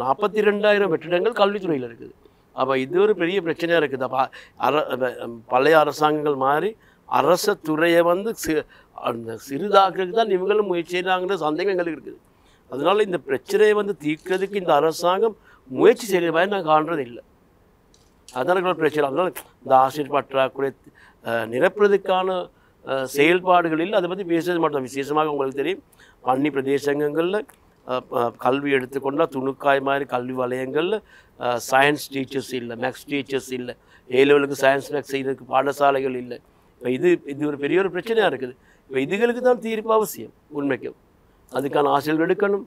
42,000 வெற்றிடங்கள் கல்வித்துறையில் இருக்குது. அப்போ இது ஒரு பெரிய பிரச்சனையாக இருக்குது. அப்போ பழைய அரசாங்கங்கள் மாதிரி அரச துறையை அந்த சிறிதாக்குறதுக்கு தான் இவங்களும் முயற்சி செய்கிறாங்கிற சந்தேகம் எங்களுக்கு இருக்குது. அதனால் இந்த பிரச்சனையை தீர்க்கிறதுக்கு இந்த அரசாங்கம் முயற்சி செய்கிற மாதிரி நான் காண்றது இல்லை. அதனால் பிரச்சனை. அதனால் இந்த ஆசிரியர் பற்றாக்குறை நிரப்புறதுக்கான செயல்பாடுகளில் அதை பற்றி பேசுறது மட்டும். விசேஷமாக உங்களுக்கு தெரியும் வன்னி பிரதேசங்களில் கல்வி எடுத்துக்கொண்டால் துணுக்காய் மாதிரி கல்வி வலயங்களில் சயின்ஸ் டீச்சர்ஸ் இல்லை, மேக்ஸ் டீச்சர்ஸ் இல்லை, A-லெவலுக்கு சயின்ஸ் மேக்ஸ் செய்கிறதுக்கு பாடசாலைகள் இல்லை. இப்போ இது ஒரு பெரிய ஒரு பிரச்சனையாக இருக்குது. இப்போ இதுகளுக்கு தான் தீர்ப்பு அவசியம். உண்மைக்கும் அதுக்கான ஆசிரியர்கள் எடுக்கணும்,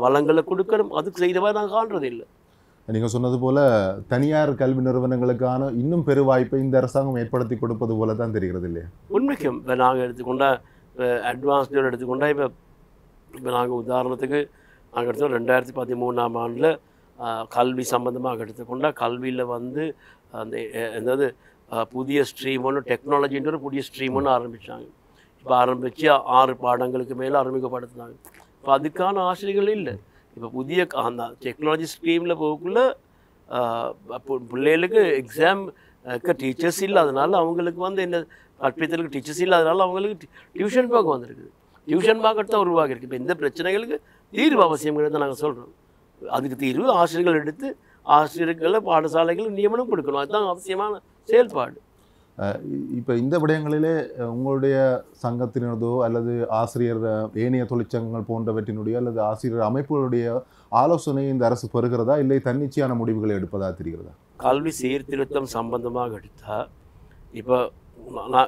வளங்களை கொடுக்கணும். அதுக்கு செய்த மாதிரி நாங்கள் காண்றது இல்லை. நீங்கள் சொன்னது போல் தனியார் கல்வி நிறுவனங்களுக்கான இன்னும் பெரு வாய்ப்பை இந்த அரசாங்கம் ஏற்படுத்தி கொடுப்பது போல தான் தெரிகிறது இல்லையா? உண்மைக்கும் இப்போ நாங்கள் எடுத்துக்கொண்டால் இப்போ அட்வான்ஸ்டு எடுத்துக்கொண்டால் இப்போ நாங்கள் உதாரணத்துக்கு நாங்கள் எடுத்தோம் 2013ஆம் ஆண்டில் கல்வி சம்பந்தமாக எடுத்துக்கொண்டால் கல்வியில் அந்த என்னது புதிய ஸ்ட்ரீம் ஒன்று டெக்னாலஜின்ற ஒரு புதிய ஸ்ட்ரீம் ஒன்று ஆரம்பித்தாங்க. இப்போ ஆரம்பித்து 6 பாடங்களுக்கு மேலே அறிமுகப்படுத்தினாங்க. இப்போ அதுக்கான ஆசிரியர்கள் இல்லை. இப்போ புதிய அந்த டெக்னாலஜி ஸ்ட்ரீமில் போகக்குள்ள பிள்ளைகளுக்கு எக்ஸாம் டீச்சர்ஸ் இல்லை. அதனால அவங்களுக்கு என்ன கற்பித்தலுக்கு டீச்சர்ஸ் இல்லை. அதனால அவங்களுக்கு டியூஷன் பார்க்க வந்திருக்குது. டியூஷன் பார்க்கறது தான் உருவாகி இருக்குது. இப்போ இந்த பிரச்சனைகளுக்கு தீர்வு அவசியங்கிறத நாங்கள் சொல்கிறோம். அதுக்கு தீர்வு ஆசிரியர்கள் எடுத்து ஆசிரியர்களை பாடசாலைகள் நியமனம் கொடுக்கணும். அதுதான் அவசியமான செயல்பாடு. இப்போ இந்த விடயங்களிலே உங்களுடைய சங்கத்தினதோ அல்லது ஆசிரியர் ஏனைய தொழிற்சங்கங்கள் போன்றவற்றினுடைய அல்லது ஆசிரியர் அமைப்புகளுடைய ஆலோசனை இந்த அரசு பெறுகிறதா இல்லை தன்னிச்சையான முடிவுகளை எடுப்பதா தெரிகிறதா? கல்வி சீர்திருத்தம் சம்பந்தமாக எடுத்தால் இப்போ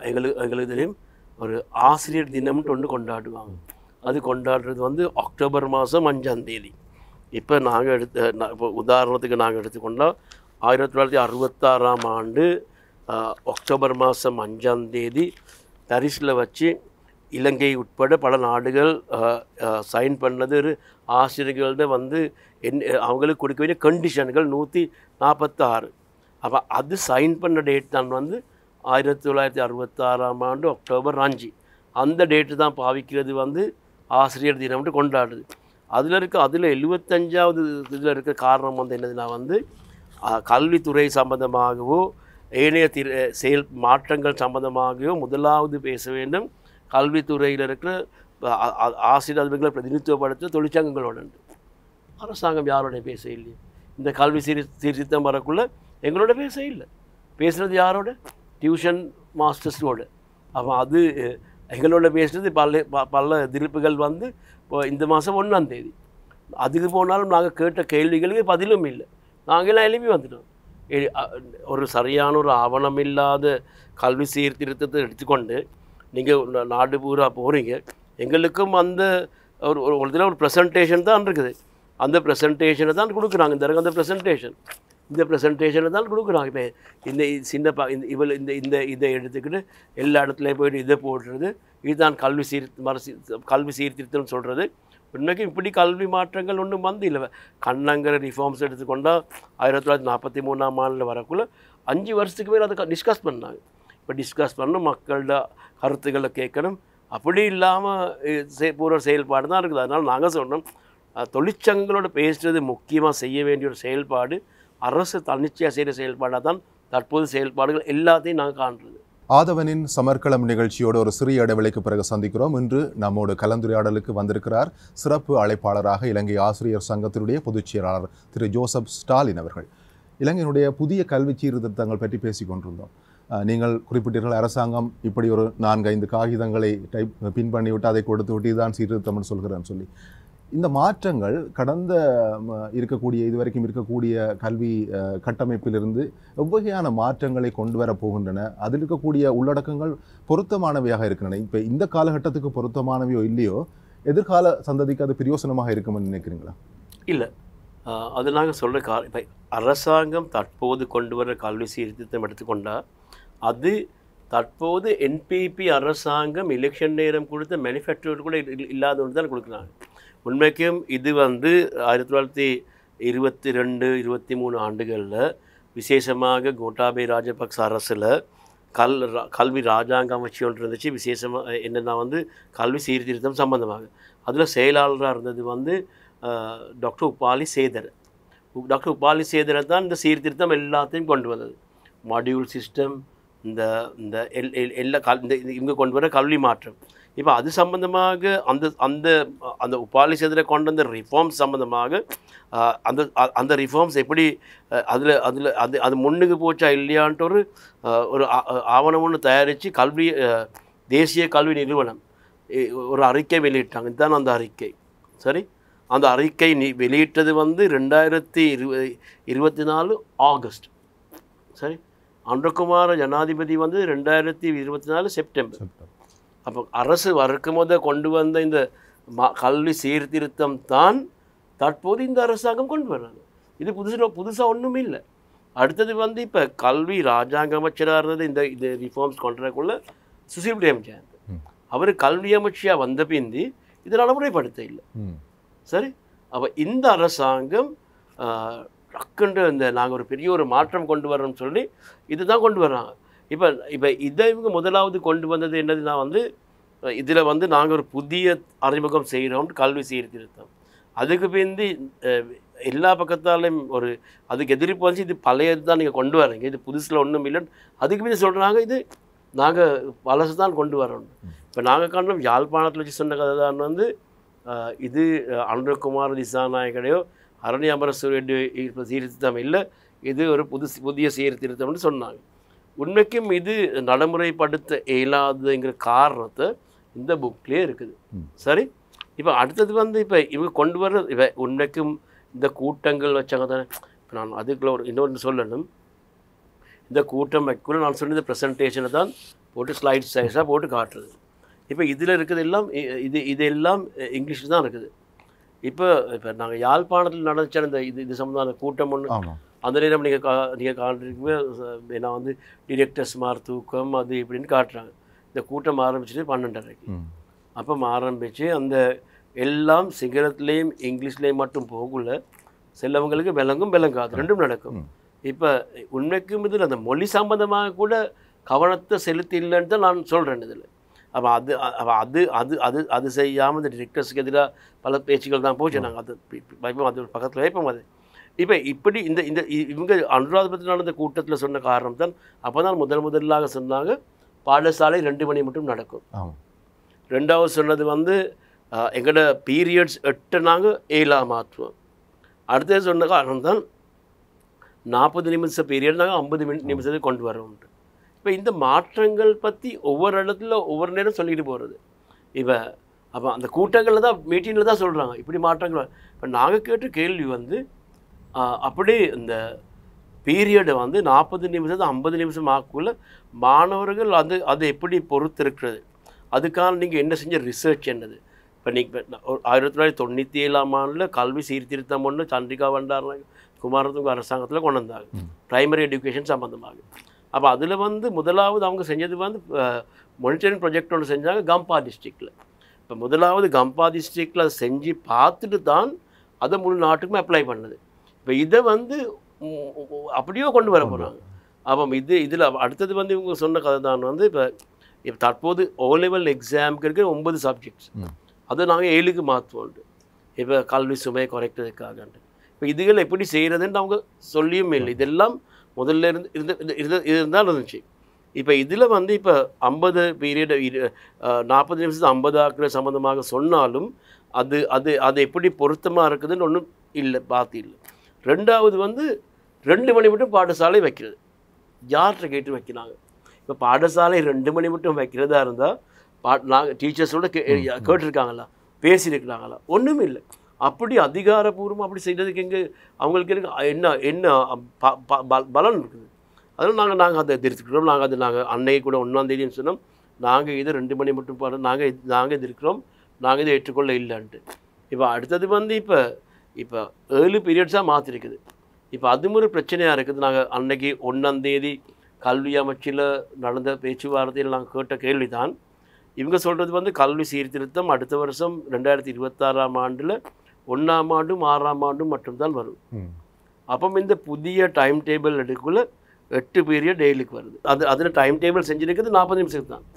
எங்களுக்கு தெரியும் ஒரு ஆசிரியர் தினம்னு ஒன்று கொண்டாடுவாங்க. அது கொண்டாடுறது அக்டோபர் மாதம் 5ஆம் தேதி. இப்போ நாங்கள் இப்போ உதாரணத்துக்கு நாங்கள் எடுத்துக்கொண்டால் 1966ஆம் ஆண்டு அக்டோபர் மாதம் 5ஆம் தேதி பாரிஸில் வச்சு இலங்கை உட்பட பல நாடுகள் சைன் பண்ணது ஒரு ஆசிரியர்கள்ட்ட அவங்களுக்கு கொடுக்க வேண்டிய கண்டிஷன்கள் 146. அப்போ அது சைன் பண்ண டேட் தான் 1966ஆம் ஆண்டு அக்டோபர் 5. அந்த டேட்டு தான் பாவிக்கிறது ஆசிரியர் தினம்ட்டு கொண்டாடுது. அதில் 75வது இதில் இருக்க காரணம் என்னதுன்னா கல்வித்துறை சம்பந்தமாகவோ ஏனைய செயல் மாற்றங்கள் சம்பந்தமாகவோ முதலாவது பேச வேண்டும் கல்வித்துறையில் இருக்கிற ஆசிரியர் அதிபர்களை பிரதிநிதித்துவப்படுத்த தொழிற்சங்கங்களோட. அரசாங்கம் யாரோட பேச இல்லையே. இந்த கல்வி சீர்திருத்தம் வரக்குள்ள எங்களோட பேச இல்லை. பேசுகிறது யாரோட? டியூஷன் மாஸ்டர்ஸோட. அப்போ அது எங்களோட பேசுகிறது பல எதிர்ப்புகள் இப்போ இந்த மாதம் 1ஆம் தேதி. அதுக்கு போனாலும் நாங்கள் கேட்ட கேள்விகளுக்கு பதிலும் இல்லை. நாங்களாம் எழுப்பி வந்துட்டோம். ஒரு சரியான ஒரு ஆவணம் இல்லாத கல்வி சீர்திருத்தத்தை எடுத்துக்கொண்டு நீங்கள் நாடு பூரா போகிறீங்க. எங்களுக்கும் ஒரு தினம் ஒரு ப்ரெசன்டேஷன் தான் இருக்குது. அந்த ப்ரெசன்டேஷனை தான் கொடுக்குறாங்க. அந்த ப்ரெசன்டேஷனை தான் கொடுக்குறாங்க. இப்போ இந்த சின்ன இதை எடுத்துக்கிட்டு எல்லா இடத்துலையும் போய்ட்டு இதை போடுறது இதுதான் கல்வி சீர்திருத்தம்னு சொல்கிறது. உண்மைக்கு இப்படி கல்வி மாற்றங்கள் ஒன்றும் இல்லை. கண்ணங்கிற ரிஃபார்ம்ஸ் எடுத்துக்கொண்டால் 1943ஆம் ஆண்டில் வரக்குள்ள 5 வருஷத்துக்கு மேலே அதை டிஸ்கஸ் பண்ணாங்க. இப்போ டிஸ்கஸ் பண்ணணும், மக்களோட கருத்துக்களை கேட்கணும். அப்படி இல்லாமல் பூரா செயல்பாடு தான் இருக்குது. அதனால் நாங்கள் சொன்னோம் தொழிற்சங்கங்களோட பேசுகிறது முக்கியமாக செய்ய வேண்டிய ஒரு செயல்பாடு. அரசு தன்னிச்சையாக செய்கிற செயல்பாடாக தான் தற்போது செயல்பாடுகள் எல்லாத்தையும் நாங்கள் காண்றது. ஆதவனின் சமர்க்களம் நிகழ்ச்சியோடு ஒரு சிறிய இடைவெளிக்கு பிறகு சந்திக்கிறோம். இன்று நம்மோடு கலந்துரையாடலுக்கு வந்திருக்கிறார் சிறப்பு அழைப்பாளராக இலங்கை ஆசிரியர் சங்கத்தினுடைய பொதுச் செயலாளர் திரு ஜோசப் ஸ்டாலின் அவர்கள். இலங்கையினுடைய புதிய கல்வி சீர்திருத்தங்கள் பற்றி பேசிக் கொண்டிருந்தோம். நீங்கள் குறிப்பிட்டீர்கள் அரசாங்கம் இப்படி ஒரு 4-5 காகிதங்களை பின் பண்ணிவிட்டு அதை கொடுத்து விட்டு இதுதான் சீர்திருத்தம்னு சொல்கிறேன்னு சொல்லி இந்த மாற்றங்கள் கடந்த இதுவரைக்கும் இருக்கக்கூடிய கல்வி கட்டமைப்பிலிருந்து எவ்வகையான மாற்றங்களை கொண்டு வர போகின்றன, அதில் இருக்கக்கூடிய உள்ளடக்கங்கள் பொருத்தமானவையாக இருக்கின்றன. இப்போ இந்த காலகட்டத்துக்கு பொருத்தமானவையோ இல்லையோ எதிர்கால சந்ததிக்கு அது பிரயோசனமாக இருக்கும்னு நினைக்கிறீங்களா? இல்லை, அது நாங்கள் சொல்கிற இப்போ அரசாங்கம் தற்போது கொண்டு வர கல்வி சீர்திருத்தம் எடுத்துக்கொண்டால் அது தற்போது என்பிபி அரசாங்கம் எலெக்ஷன் நேரம் கொடுத்த மேனிஃபெக்சர் கூட இல்லாத ஒன்று தான் கொடுக்குறாங்க. உண்மைக்கும் இது 1922-23 ஆண்டுகளில் விசேஷமாக கோட்டாபய ராஜபக்ச அரசில் கல்வி ராஜாங்க அமைச்சு ஒன்று இருந்துச்சு. விசேஷமாக என்னென்னா கல்வி சீர்திருத்தம் சம்பந்தமாக அதில் செயலாளராக இருந்தது டாக்டர் உபாலி சேதர். டாக்டர் உபாலி சேதரை தான் இந்த சீர்திருத்தம் எல்லாத்தையும் கொண்டு வந்தது. மாடியூல் சிஸ்டம், இந்த இந்த எல்லா இங்கே கொண்டு வர கல்வி மாற்றம். இப்போ அது சம்பந்தமாக அந்த அந்த அந்த உபாலி சேதரை கொண்டு வந்த ரிஃபார்ம்ஸ் சம்பந்தமாக அந்த அந்த ரிஃபார்ம்ஸ் எப்படி அது முன்னுக்கு போச்சா இல்லையான்ட்டு ஒரு ஆவணம் ஒன்று தயாரித்து தேசிய கல்வி நிறுவனம் ஒரு அறிக்கை வெளியிட்டாங்க. இதுதான் அந்த அறிக்கை. சரி, அந்த அறிக்கை வெளியிட்டது 2024 ஆகஸ்ட். சரி, அன்றகுமார ஜனாதிபதி 2024 செப்டம்பர். அப்போ அரசு வறுக்கும்போது கொண்டு வந்த இந்த கல்வி சீர்திருத்தம் தான் தற்போது இந்த அரசாங்கம் கொண்டு வர்றாங்க. இது புதுசாக ஒன்றும் இல்லை. அடுத்தது இப்போ கல்வி ராஜாங்க அமைச்சராக இருந்தது இந்த ரிஃபார்ம்ஸ் கொண்டுறக்குள்ள சுசில் பிரேமச்சந்த். அவர் கல்வி அமைச்சியாக வந்த பிந்தி இதை நடைமுறைப்படுத்த இல்லை. சரி, அப்போ இந்த அரசாங்கம் டக்குன்ற நாங்கள் ஒரு பெரிய ஒரு மாற்றம் கொண்டு வரோம்னு சொல்லி இதுதான் கொண்டு வர்றாங்க. இப்போ இதை இவங்க முதலாவது கொண்டு வந்தது என்னதுன்னா இதில் நாங்கள் ஒரு புதிய அறிமுகம் செய்கிறோம் கல்வி சீர்திருத்தம். அதுக்கு பிந்தி எல்லா பக்கத்தாலையும் அதுக்கு எதிர்ப்பு வந்து இது பழையது தான் நீங்கள் கொண்டு வரீங்க, இது புதுசில் ஒன்றும் இல்லைன்னு அதுக்கு பிந்தி சொல்கிறாங்க இது நாங்கள் பழசு தான் கொண்டு வரோம். இப்போ நாங்கள் காரணம் யாழ்ப்பாணத்தில் வச்சு சொன்ன கதை தான் இது அனுரகுமார் திசாநாயகனையோ அரணி அமரசூரிய சீர்திருத்தம் இல்லை, இது ஒரு புதிய சீர்திருத்தம்னு சொன்னாங்க. உண்மைக்கும் இது நடைமுறைப்படுத்த இயலாதுங்கிற காரணத்தை இந்த புக்லேயே இருக்குது. சரி, இப்போ அடுத்தது இப்போ இவங்க கொண்டு வர உண்மைக்கும் இந்த கூட்டங்கள் வச்சாங்க தானே. இப்போ நான் அதுக்குள்ள இன்னொன்று சொல்லணும். இந்த கூட்டம் வைக்குள்ள நான் சொன்ன இந்த ப்ரெசன்டேஷனை தான் போட்டு ஸ்லைட் சைஸாக போட்டு காட்டுறது. இப்போ இதில் இருக்கிறது எல்லாம் இதெல்லாம் இங்கிலீஷில் தான் இருக்குது. இப்போ நாங்கள் யாழ்ப்பாணத்தில் நடந்துச்ச இந்த இது சம்பந்தமான கூட்டம் ஒன்று அந்த நேரம் நீங்கள் காட்டுறீங்க. நான் டிரெக்டர்ஸ் மார் தூக்கம் அது இப்படின்னு காட்டுறாங்க. இந்த கூட்டம் ஆரம்பிச்சுட்டு 12:30. அப்போ ஆரம்பித்து அந்த எல்லாம் சிங்களத்துலேயும் இங்கிலீஷ்லேயும் மட்டும் போகல, சிலவங்களுக்கு விளங்காது, ரெண்டும் நடக்கும். இப்போ உண்மைக்கும் இதில் அந்த மொழி சம்பந்தமாக கூட கவனத்தை செலுத்தி இல்லைன்னு தான் நான் சொல்கிறேன் இதில். அப்போ அது செய்யாமல் இந்த டிரெக்டர்ஸுக்கு எதிராக பல பேச்சுக்கள் தான் போச்சு. நாங்கள் அது பக்கத்தில் வைப்போம். அது இப்போ இப்படி இந்த இவங்க அனுராதபுரத்தில் நடந்த கூட்டத்தில் சொன்ன காரணம் தான் அப்போ தான் முதலாக சொன்னாங்க பாடசாலை 2 மணி மட்டும் நடக்கும். ரெண்டாவது சொன்னது எங்களோட பீரியட்ஸ் 8 நாங்கள் 7 மாற்றுவோம். அடுத்தது சொன்ன காரணம் தான் 40 நிமிஷம் பீரியட் நாங்கள் 50 நிமிஷத்துக்கு கொண்டு வரோம். இப்போ இந்த மாற்றங்கள் பற்றி ஒவ்வொரு இடத்துல ஒவ்வொரு நேரம் சொல்லிட்டு போகிறது. இப்போ அப்போ அந்த கூட்டங்களில் தான் மீட்டிங்கில் தான் சொல்கிறாங்க இப்படி மாற்றங்கள். இப்போ நாங்கள் கேட்ட கேள்வி அப்படி இந்த பீரியடை 40 நிமிஷத்து 50 நிமிஷம் ஆக்குள்ள மாணவர்கள் அது எப்படி பொறுத்து இருக்கிறது, அதுக்கான நீங்கள் என்ன செஞ்ச ரிசர்ச் என்னது. இப்போ நீங்கள் 1997ஆம் ஆண்டில் கல்வி சீர்திருத்தம் ஒன்று சந்திரிகா பண்டார குமாரதுங்க அரசாங்கத்தில் கொண்டு வந்தாங்க ப்ரைமரி எஜுகேஷன் சம்மந்தமாக. அப்போ அதில் முதலாவது அவங்க செஞ்சது மானிட்டரிங் ப்ராஜெக்ட் ஒன்று செஞ்சாங்க கம்பா டிஸ்ட்ரிக்டில். இப்போ முதலாவது கம்பா டிஸ்ட்ரிக்டில் அதை செஞ்சு பார்த்துட்டு தான் அதை முழு நாட்டுக்குமே அப்ளை பண்ணது. இப்போ இதை அப்படியோ கொண்டு வர போகிறாங்க. அப்போ இதில் அடுத்தது இவங்க சொன்ன கதை தான் இப்போ தற்போது ஓ லெவல் எக்ஸாமுக்கு இருக்கிற 9 சப்ஜெக்ட்ஸ் அதை நாங்கள் 7க்கு மாற்றுவோம். இப்போ கல்வி சுமையை குறைக்கிறதுக்காகன்ட்டு. இப்போ இதுகள் எப்படி செய்கிறதுன்னு அவங்க சொல்லியும் இல்லை. இதெல்லாம் முதல்ல இருந்தால் இருந்துச்சு. இப்போ இதில் இப்போ 50 பீரியட் 40 நிமிஷத்து 50 ஆக்குற சம்மந்தமாக சொன்னாலும் அது அது அது எப்படி பொருத்தமாக இருக்குதுன்னு ஒன்றும் இல்லை, பார்த்து இல்லை. ரெண்டாவது 2 மணி மட்டும் பாடசாலை வைக்கிறது. யார்கிட்ட கேட்டு வைக்கிறாங்க? இப்போ பாடசாலை 2 மணி மட்டும் வைக்கிறதா இருந்தால் நாங்கள் டீச்சர்ஸோட கேட்டிருக்காங்களா, பேசியிருக்கிறாங்களா? ஒன்றுமே இல்லை. அப்படி அதிகாரப்பூர்வமாக அப்படி செய்கிறதுக்கு அவங்களுக்கு என்ன என்ன பலன் இருக்குது? அதனால் நாங்கள் அதை எதிர்த்துக்கிறோம். நாங்கள் அன்னைக்கு கூட 1ஆம் தேதின்னு சொன்னோம், நாங்கள் இது 2 மணி மட்டும் பாடம் நாங்கள் எதிர்க்கிறோம், நாங்கள் இதை ஏற்றுக்கொள்ள இல்லைன்ட்டு. இப்போ அடுத்தது இப்போ 7 பீரியட்ஸாக மாற்றிருக்குது. இப்போ அதுவும் ஒரு பிரச்சனையாக இருக்குது. நாங்கள் அன்னைக்கு 1ஆம் தேதி கல்வி அமைச்சில் நடந்த பேச்சுவார்த்தையில் நாங்கள் கேட்ட கேள்வி தான், இவங்க சொல்கிறது கல்வி சீர்திருத்தம் அடுத்த வருஷம் 2026ஆம் ஆண்டில் 1ஆம் ஆண்டும் 6ஆம் ஆண்டும் மட்டும்தான் வரும். அப்போ இந்த புதிய டைம் டேபிள் எடுக்குள்ள 8 பீரியட் டெய்லிக்கு வருது. அதில் டைம் டேபிள் செஞ்சுருக்குது 40 நிமிஷத்துக்கு தான்.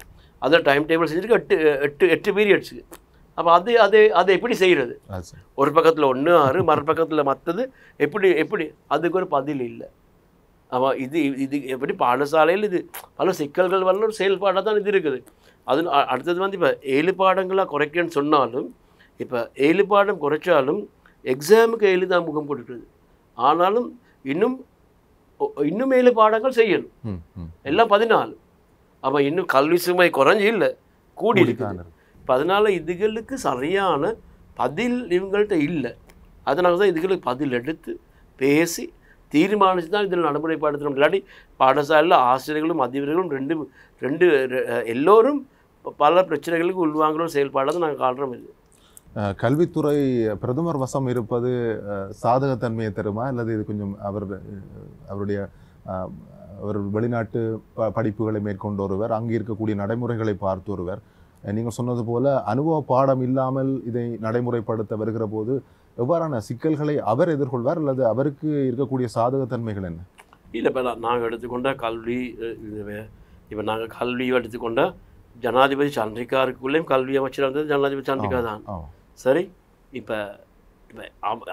அதில் டைம் டேபிள் செஞ்சுருக்கு 8 பீரியட்ஸுக்கு. அப்போ அதை எப்படி செய்கிறது? ஒரு பக்கத்தில் 1 6 மறுபக்கத்தில் மற்றது எப்படி அதுக்கு ஒரு பதில் இல்லை. ஆமாம், இது எப்படி பாடசாலையில் இது பல சிக்கல்கள் வரல ஒரு செயல்பாடாக தான் இது இருக்குது. அது அடுத்தது இப்போ 7 பாடங்களாக குறைக்கன்னு சொன்னாலும், இப்போ 7 பாடம் குறைச்சாலும் எக்ஸாமுக்கு 7 தான் முகம் கொடுக்குறது. ஆனாலும் இன்னும் 7 பாடங்கள் செய்யணும், எல்லாம் 14. அப்போ இன்னும் கல்வி சுமை குறைஞ்சி இல்லை, கூடி இருக்குது. இப்போ அதனால் இதுகளுக்கு சரியான பதில் இவங்கள்ட்ட இல்லை. அதனால தான் இதுகளுக்கு பதில் எடுத்து பேசி தீர்மானித்து தான் இதில் நடைமுறைப்படுத்தணும். இல்லாட்டி பாடசாலையில் ஆசிரியர்களும் அதிபர்களும் ரெண்டு எல்லோரும் பல பிரச்சனைகளுக்கு உள்வாங்கிற செயல்பாடாக நாங்கள் காண்றோம். இது கல்வித்துறை பிரதமர் வசம் இருப்பது சாதகத்தன்மையை தருமா, அல்லது இது கொஞ்சம் அவருடைய வெளிநாட்டு படிப்புகளை மேற்கொண்டு ஒருவர், அங்கே இருக்கக்கூடிய நடைமுறைகளை பார்த்து ஒருவர், நீங்கள் சொன்னது போல அனுபவ பாடம் இல்லாமல் இதை நடைமுறைப்படுத்த வருகிற போது எவ்வாறான சிக்கல்களை அவர் எதிர்கொள்வார், அல்லது அவருக்கு இருக்கக்கூடிய சாதகத்தன்மைகள் என்ன? இல்லை, இப்போ நாங்கள் எடுத்துக்கொண்ட கல்வி, இப்போ நாங்கள் கல்வி எடுத்துக்கொண்ட ஜனாதிபதி சந்திரிகாருக்குள்ளேயும் கல்வி அமைச்சர் வந்தது ஜனாதிபதி சந்திரிகா தான். சரி, இப்போ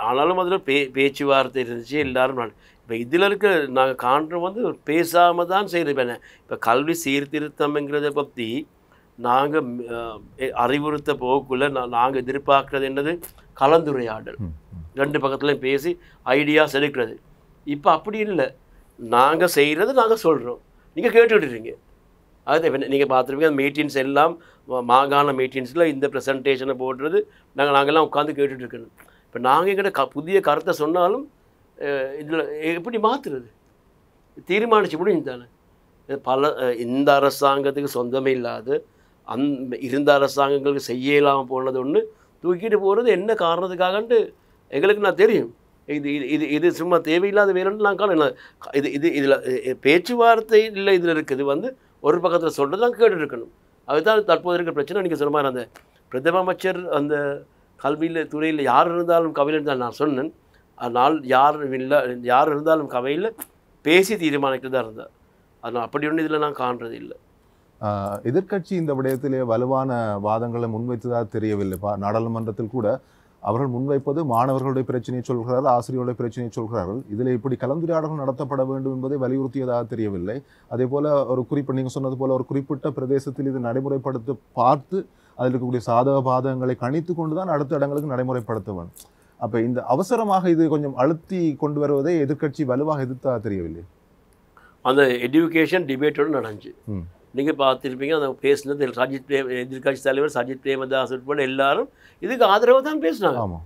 ஆனாலும் அதில் பேச்சுவார்த்தை இருந்துச்சு, எல்லாரும். இப்போ இதில் இருக்க நாங்கள் காண்ற பேசாமல் தான் செய்கிறது. இப்போ கல்வி சீர்திருத்தம்ங்கிறத பற்றி நாங்கள் அறிவுறுத்த போக்குள்ள நாங்கள் எதிர்பார்க்குறது என்னது? கலந்துரையாடல், 2 பக்கத்துலையும் பேசி ஐடியாஸ் எடுக்கிறது. இப்போ அப்படி இல்லை, நாங்கள் செய்கிறது நாங்கள் சொல்கிறோம், நீங்கள் கேட்டுக்கிட்டுருங்க. அது நீங்கள் பார்த்துருப்பீங்க, அந்த மீட்டிங்ஸ் எல்லாம் மாகாண மீட்டிங்ஸில் இந்த ப்ரெசன்டேஷனை போடுறது நாங்கள்லாம் உட்காந்து கேட்டுட்ருக்கணும். இப்போ நாங்கள் எங்கிட்ட புதிய கருத்தை சொன்னாலும் இதில் எப்படி மாற்றுறது? தீர்மானிச்சு முடிஞ்சு தானே. இந்த அரசாங்கத்துக்கு சொந்தமே இல்லாத இருந்த அரசாங்கங்களுக்கு செய்ய இல்லாமல் போனது ஒன்று தூக்கிட்டு போகிறது என்ன காரணத்துக்காகன்ட்டு எங்களுக்கு நான் தெரியும். இது சும்மா தேவையில்லாத வேணும்னு நான் காண. இதில் பேச்சுவார்த்தை இல்லை, இதில் இருக்குது ஒரு பக்கத்தில் சொல்கிறது தான் கேட்டுருக்கணும். அதுதான் தற்போது இருக்கிற பிரச்சனை. நீங்கள் சொன்ன மாதிரி அந்த பிரதம அமைச்சர் அந்த கல்வியில் துறையில் யார் இருந்தாலும் கவையில் இருந்தாலும் நான் சொன்னேன், அதனால் யார் இருந்தாலும் கவையில் பேசி தீர்மானிக்கிறதா இருந்தால். அதனால் அப்படி ஒன்று இதில் நான் காண்றது இல்லை. எதிர்க்கட்சி இந்த விடயத்திலே வலுவான வாதங்களை முன்வைத்ததாக தெரியவில்லை. நாடாளுமன்றத்தில் கூட அவர்கள் முன்வைப்பது மாணவர்களுடைய பிரச்சனையை சொல்கிறார்கள், ஆசிரியர்களுடைய பிரச்சனையை சொல்கிறார்கள். இதில் இப்படி கலந்துரையாடல்கள் நடத்தப்பட வேண்டும் என்பதை வலியுறுத்தியதாக தெரியவில்லை. அதே போல் நீங்கள் சொன்னது போல் ஒரு குறிப்பிட்ட பிரதேசத்தில் இது நடைமுறைப்படுத்த பார்த்து அதில் இருக்கக்கூடிய சாதக பாதகங்களை கணித்து கொண்டு தான் அடுத்த இடங்களுக்கு நடைமுறைப்படுத்த வேண்டும். அப்போ இந்த அவசரமாக இது கொஞ்சம் அழுத்தி கொண்டு வருவதை எதிர்க்கட்சி வலுவாக எதிர்த்தா தெரியவில்லை. அந்த எஜுகேஷன் டிபேட்டோடு நடந்துச்சு. நீங்கள் பார்த்துருப்பீங்க, அந்த பேசினது எதிர்கட்சி தலைவர் சஜித் பிரேமதாஸ் உட்பட எல்லாரும் இதுக்கு ஆதரவாக தான் பேசினாங்க. ஆமாம்,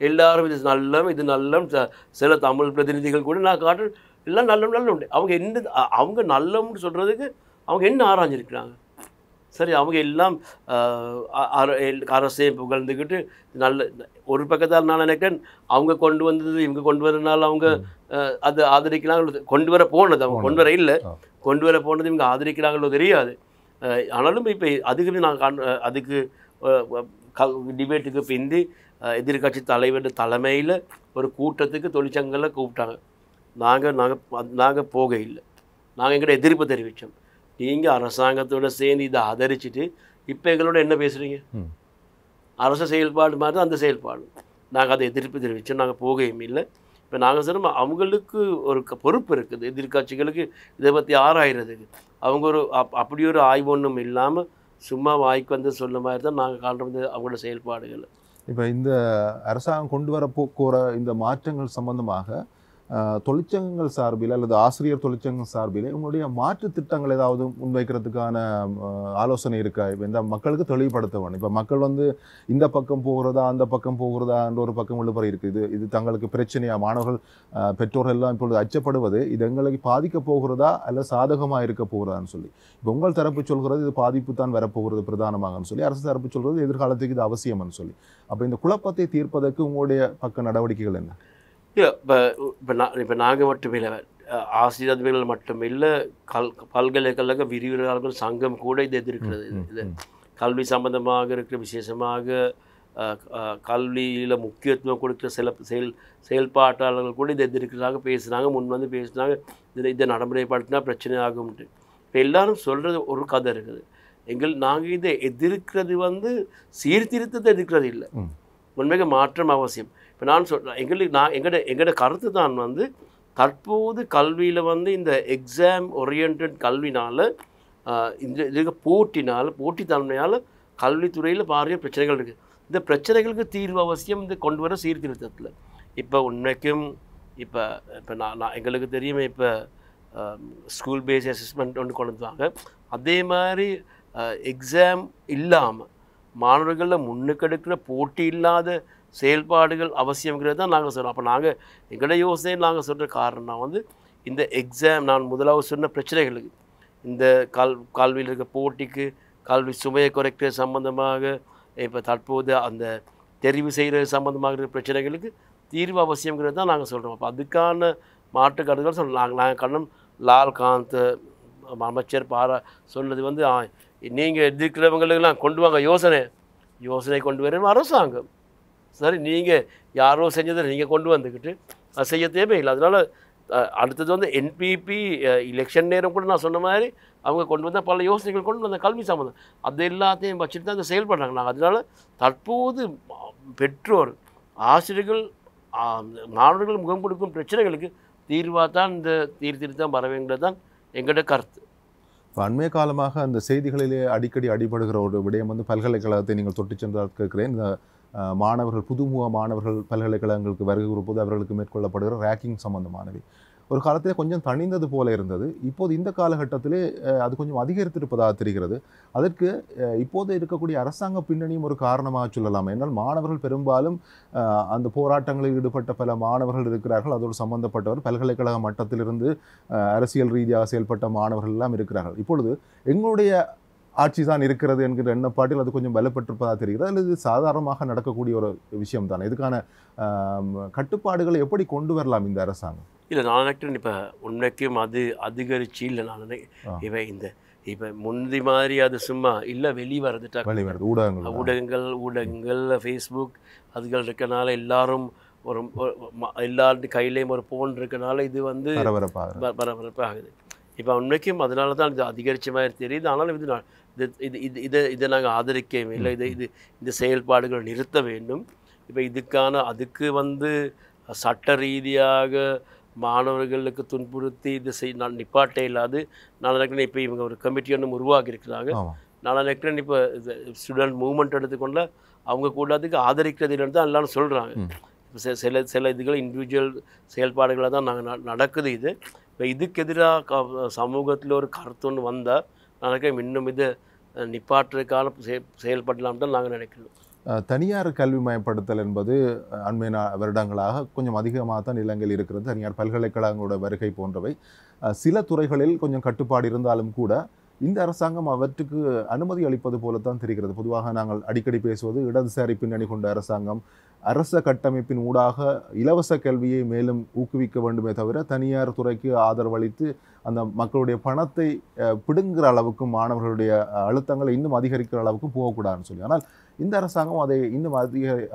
எல்லாரும் இது நல்லம். சில தமிழ் பிரதிநிதிகள் கூட நான் காட்டுறேன், எல்லாம் நல்லம் உண்டு. அவங்க நல்லம்னு சொல்கிறதுக்கு அவங்க என்ன ஆராய்ஞ்சிருக்கிறாங்க? சரி, அவங்க எல்லாம் அரசை புகழ்ந்துக்கிட்டு நல்ல ஒரு பக்கத்தால் நான் நினைக்கிறேன் அவங்க கொண்டு வந்தது இவங்க கொண்டு வரனால அவங்க அது ஆதரிக்கிறாங்களோ, கொண்டு வர போனது அவங்க கொண்டு வர இல்லை, கொண்டு வர போனது இவங்க ஆதரிக்கிறாங்களோ தெரியாது. ஆனாலும் இப்போ அதுக்கு டிபேட்டுக்கு பிந்தி எதிர்கட்சி தலைவர் தலைமையில் ஒரு கூட்டத்துக்கு தொழிற்சங்கங்களை கூப்பிட்டாங்க. நாங்கள் போக இல்லை, நாங்கள் எங்கிட்ட எதிர்ப்பு தெரிவித்தோம். நீங்கள் அரசாங்கத்தோடு சேர்ந்து இதை ஆதரிச்சுட்டு இப்போ எங்களோட என்ன பேசுகிறீங்க? அரசு செயல்பாடு மாதிரி தான் அந்த செயல்பாடு. நாங்கள் அதை எதிர்ப்பு தெரிவித்தோம், நாங்கள் போகையும் இல்லை. இப்போ நாங்கள் சொன்னோம், அவங்களுக்கு ஒரு பொறுப்பு இருக்குது, எதிர்கட்சிகளுக்கு இதை பற்றி ஆராயிறதுக்கு. அவங்க அப்படி ஒரு ஆய்வு ஒன்றும் இல்லாமல் சும்மா வாய்க்கு வந்து சொல்ல மாதிரி தான் நாங்கள் காண்றது அவங்களோட செயல்பாடுகள். இப்போ இந்த அரசாங்கம் கொண்டு வர போகிற இந்த மாற்றங்கள் சம்பந்தமாக தொழிற்சங்கங்கள் சார்பில் அல்லது ஆசிரியர் தொழிற்சங்கம் சார்பில் உங்களுடைய மாற்று திட்டங்கள் ஏதாவது முன்வைக்கிறதுக்கான ஆலோசனை இருக்கா? இப்போ இந்த மக்களுக்கு தெளிவுபடுத்த வேணும். இப்போ மக்கள் வந்து இந்த பக்கம் போகிறதா அந்த பக்கம் போகிறதா என்ற ஒரு பக்கம் விழுப்புரம் இருக்குது. இது தங்களுக்கு பிரச்சனையா? மாணவர்கள் பெற்றோர்கள் எல்லாம் இப்பொழுது அச்சப்படுவது இது எங்களுக்கு பாதிக்க போகிறதா அல்ல சாதகமாக இருக்க போகிறதான்னு சொல்லி. இப்போ உங்கள் தரப்பு சொல்கிறது இது பாதிப்பு தான் வரப்போகிறது பிரதானமாகன்னு சொல்லி, அரசு தரப்பு சொல்கிறது எதிர்காலத்துக்கு இது அவசியம்னு சொல்லி. அப்போ இந்த குழப்பத்தை தீர்ப்பதற்கு உங்களுடைய பக்க நடவடிக்கைகள் என்ன? இல்லை இப்போ நாங்கள் மட்டுமே இல்லை, ஆசிரியர் அதிபர்கள் மட்டும் இல்லை, பல்கலைக்கழக விரிவுரையாளர்கள் சங்கம் கூட இது எதிர்க்கிறது. இது கல்வி சம்பந்தமாக இருக்கிற விசேஷமாக கல்வியில் முக்கியத்துவம் கொடுக்குற சில செயல்பாட்டாளர்கள் கூட இதை எதிர்க்கிறதாக பேசுகிறாங்க, முன் வந்து பேசுகிறாங்க. இதை நடைமுறைப்படுத்தினா பிரச்சனை ஆகும்ட்டு. இப்போ எல்லாரும் சொல்கிறது ஒரு கதை இருக்குது. நாங்கள் இதை எதிர்க்கிறது வந்து சீர்திருத்தத்தை எதிர்க்கிறது இல்லை, உண்மையாக மாற்றம் அவசியம். இப்போ நான் சொல்கிறேன், எங்களோட கருத்து தான் வந்து தற்போது கல்வியில் வந்து இந்த எக்ஸாம் ஓரியன்ட் கல்வினால் இந்த போட்டித்தன்மையால் கல்வித்துறையில் பாரிய பிரச்சனைகள் இருக்குது. இந்த பிரச்சனைகளுக்கு தீர்வு அவசியம் இந்த கொண்டு வர சீர்திருத்தத்தில். இப்போ உண்மைக்கும் இப்போ எங்களுக்கு தெரியுமே, இப்போ ஸ்கூல் பேஸ் அசஸ்மெண்ட் ஒன்று கொண்டு வந்தாங்க. அதே மாதிரி எக்ஸாம் இல்லாமல் மாணவர்களில் முன்னுக்கெடுக்கிற போட்டி இல்லாத செயல்பாடுகள் அவசியங்கிறது தான் நாங்கள் சொல்கிறோம். அப்போ நாங்கள் எங்களோட யோசனை நாங்கள் சொல்கிற காரணம் வந்து இந்த எக்ஸாம் நான் முதலாவது சொன்ன பிரச்சனைகளுக்கு, இந்த கல்வியில் இருக்க போட்டிக்கு, கல்வி சுமையை குறைக்கிற சம்பந்தமாக, இப்போ தற்போது அந்த தெரிவு செய்கிறது சம்பந்தமாக இருக்கிற பிரச்சனைகளுக்கு தீர்வு அவசியங்கிறது தான் நாங்கள் சொல்கிறோம். அப்போ அதுக்கான மாற்று கருத்துக்கள் சொல்கிறோம். நாங்கள் கண்ணன் லால்காந்த் அமைச்சர் சொன்னது வந்து நீங்கள் எதிர்க்கிறவங்களுக்கெல்லாம் கொண்டு வாங்க யோசனை கொண்டு வரணும் அரசாங்கம். சரி, நீங்கள் யாரோ செஞ்சதை நீங்கள் கொண்டு வந்துக்கிட்டு அது செய்ய தேவையில்லை. அதனால் அடுத்தது வந்து என்பிபி எலெக்ஷன் நேரம் கூட நான் சொன்ன மாதிரி அவங்க கொண்டு வந்தால் பல யோசனைகள் கொண்டு வந்த கல்வி சம்மந்தம் அது எல்லாத்தையும் வச்சுட்டு தான் அதை செயல்படுறாங்க. நாங்கள் அதனால் தற்போது பெற்றோர், ஆசிரியர்கள், மாணவர்கள் முகம் கொடுக்கும் பிரச்சனைகளுக்கு தீர்வாக தான் இந்த சீர்திருத்தம் வரவேங்கிறது தான் எங்களோட கருத்து. இப்போ அண்மைய காலமாக அந்த செய்திகளிலே அடிக்கடி அடிபடுகிற ஒரு விடயம் வந்து பல்கலைக்கழகத்தை நீங்கள் தொட்டு சென்றால் கேட்கிறேன். இந்த மாணவர்கள், புதுமுக மாணவர்கள் பல்கலைக்கழகங்களுக்கு வருகிற போது அவர்களுக்கு மேற்கொள்ளப்படுகிற ரேக்கிங் சம்பந்தமானவை ஒரு காலத்திலே கொஞ்சம் தணிந்தது போல இருந்தது. இப்போது இந்த காலகட்டத்திலே அது கொஞ்சம் அதிகரித்திருப்பதாக தெரிகிறது. அதற்கு இப்போது இருக்கக்கூடிய அரசாங்க பின்னணியும் ஒரு காரணமாக சொல்லலாம். என்றால் மாணவர்கள் பெரும்பாலும் அந்த போராட்டங்களில் ஈடுபட்ட பல மாணவர்கள் இருக்கிறார்கள். அதோடு சம்பந்தப்பட்டவர் பல்கலைக்கழக மட்டத்திலிருந்து அரசியல் ரீதியாக செயல்பட்ட மாணவர்கள் எல்லாம் இருக்கிறார்கள். இப்பொழுது எங்களுடைய ஆட்சி தான் இருக்கிறது என்கிற எண்ணப்பாட்டில் அது கொஞ்சம் பலப்பட்டிருப்பதாக தெரிகிறது. அல்லது சாதாரணமாக நடக்கக்கூடிய ஒரு விஷயம் தான். இதுக்கான கட்டுப்பாடுகளை எப்படி கொண்டு வரலாம் இந்த அரசாங்கம்? இல்லை, நான் நினைக்கிறேன் இப்போ உண்மைக்கும் அது அதிகரிச்சு இல்லை. நான் இப்போ முந்தி மாதிரி அது சும்மா இல்லை, வெளிவரது ஊடகங்கள் ஃபேஸ்புக் அதுகள் இருக்கனால எல்லாரும் எல்லாருடைய கையிலையும் ஒரு ஃபோன் இருக்கனால இது வந்து பரபரப்பாகுது. இப்போ உண்மைக்கும் அதனால தான் இது அதிகரித்த மாதிரி தெரியுது. ஆனாலும் இதை நாங்கள் ஆதரிக்கவே இல்லை. இந்த செயல்பாடுகள் நிறுத்த வேண்டும். இப்போ அதுக்கு வந்து சட்ட ரீதியாக மாணவர்களுக்கு துன்புறுத்தி நான் நிப்பாட்டே இல்லாது. நான் நினைக்கிறேன் இப்போ இவங்க ஒரு கமிட்டி ஒன்று உருவாக்கி இருக்கிறாங்க. நான் நினைக்கிறேன் இப்போ ஸ்டூடெண்ட் மூவ்மெண்ட் எடுத்துக்கொண்ட அவங்க கூட அதுக்கு ஆதரிக்கிறது இல்லைன்னு தான் எல்லாரும் சொல்கிறாங்க. இப்போ சில இதுகள் இண்டிவிஜுவல் செயல்பாடுகளாக தான் நாங்கள் நடக்குது. இப்போ இதுக்கு எதிராக சமூகத்தில் ஒரு கருத்து ஒன்று வந்தால் நான் நினைக்கிறேன் இன்னும் இதை நிப்பாட்டுறதுக்கான செயல்படலாம் தான் நாங்கள் நினைக்கிறோம். தனியார் கல்வி மயப்படுத்தல் என்பது அண்மை வருடங்களாக கொஞ்சம் அதிகமாக தான் இலங்கையில் இருக்கிறது. தனியார் பல்கலைக்கழகங்களோட வருகை போன்றவை சில துறைகளில் கொஞ்சம் கட்டுப்பாடு இருந்தாலும் கூட இந்த அரசாங்கம் அவற்றுக்கு அனுமதி அளிப்பது போலத்தான் தெரிகிறது. பொதுவாக நாங்கள் அடிக்கடி பேசுவது இடதுசாரி பின்னணி கொண்ட அரசாங்கம் அரச கட்டமைப்பின் ஊடாக இலவச கல்வியை மேலும் ஊக்குவிக்க வேண்டுமே தவிர தனியார் துறைக்கு ஆதரவளித்து அந்த மக்களுடைய பணத்தை பிடுங்குகிற அளவுக்கும் மாணவர்களுடைய அழுத்தங்களை இன்னும் அதிகரிக்கிற அளவுக்கும் போகக்கூடாதுன்னு சொல்லி. ஆனால் இந்த அரசாங்கம் அதை இன்னும்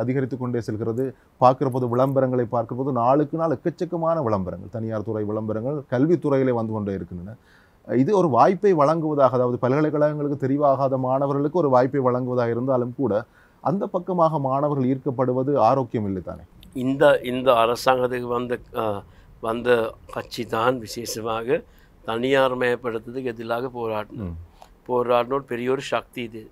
அதிகரித்து கொண்டே செல்கிறது. பார்க்குற போது விளம்பரங்களை பார்க்குற போது நாளுக்கு நாள் எக்கச்சக்கமான விளம்பரங்கள், தனியார் துறை விளம்பரங்கள் கல்வித்துறையிலே வந்து கொண்டே இருக்கின்றன. இது ஒரு வாய்ப்பை வழங்குவதாக, அதாவது பல்கலைக்கழகங்களுக்கு தெரிவாகாத மாணவர்களுக்கு ஒரு வாய்ப்பை வழங்குவதாக இருந்தாலும் கூட அந்த பக்கமாக மாணவர்கள் ஈர்க்கப்படுவது ஆரோக்கியம் இல்லை தானே. இந்த அரசாங்கத்துக்கு வந்த கட்சி தான் விசேஷமாக தனியார் மயப்படுத்துறதுக்கு எதிராக போராடினோர் பெரிய ஒரு சக்தி இது.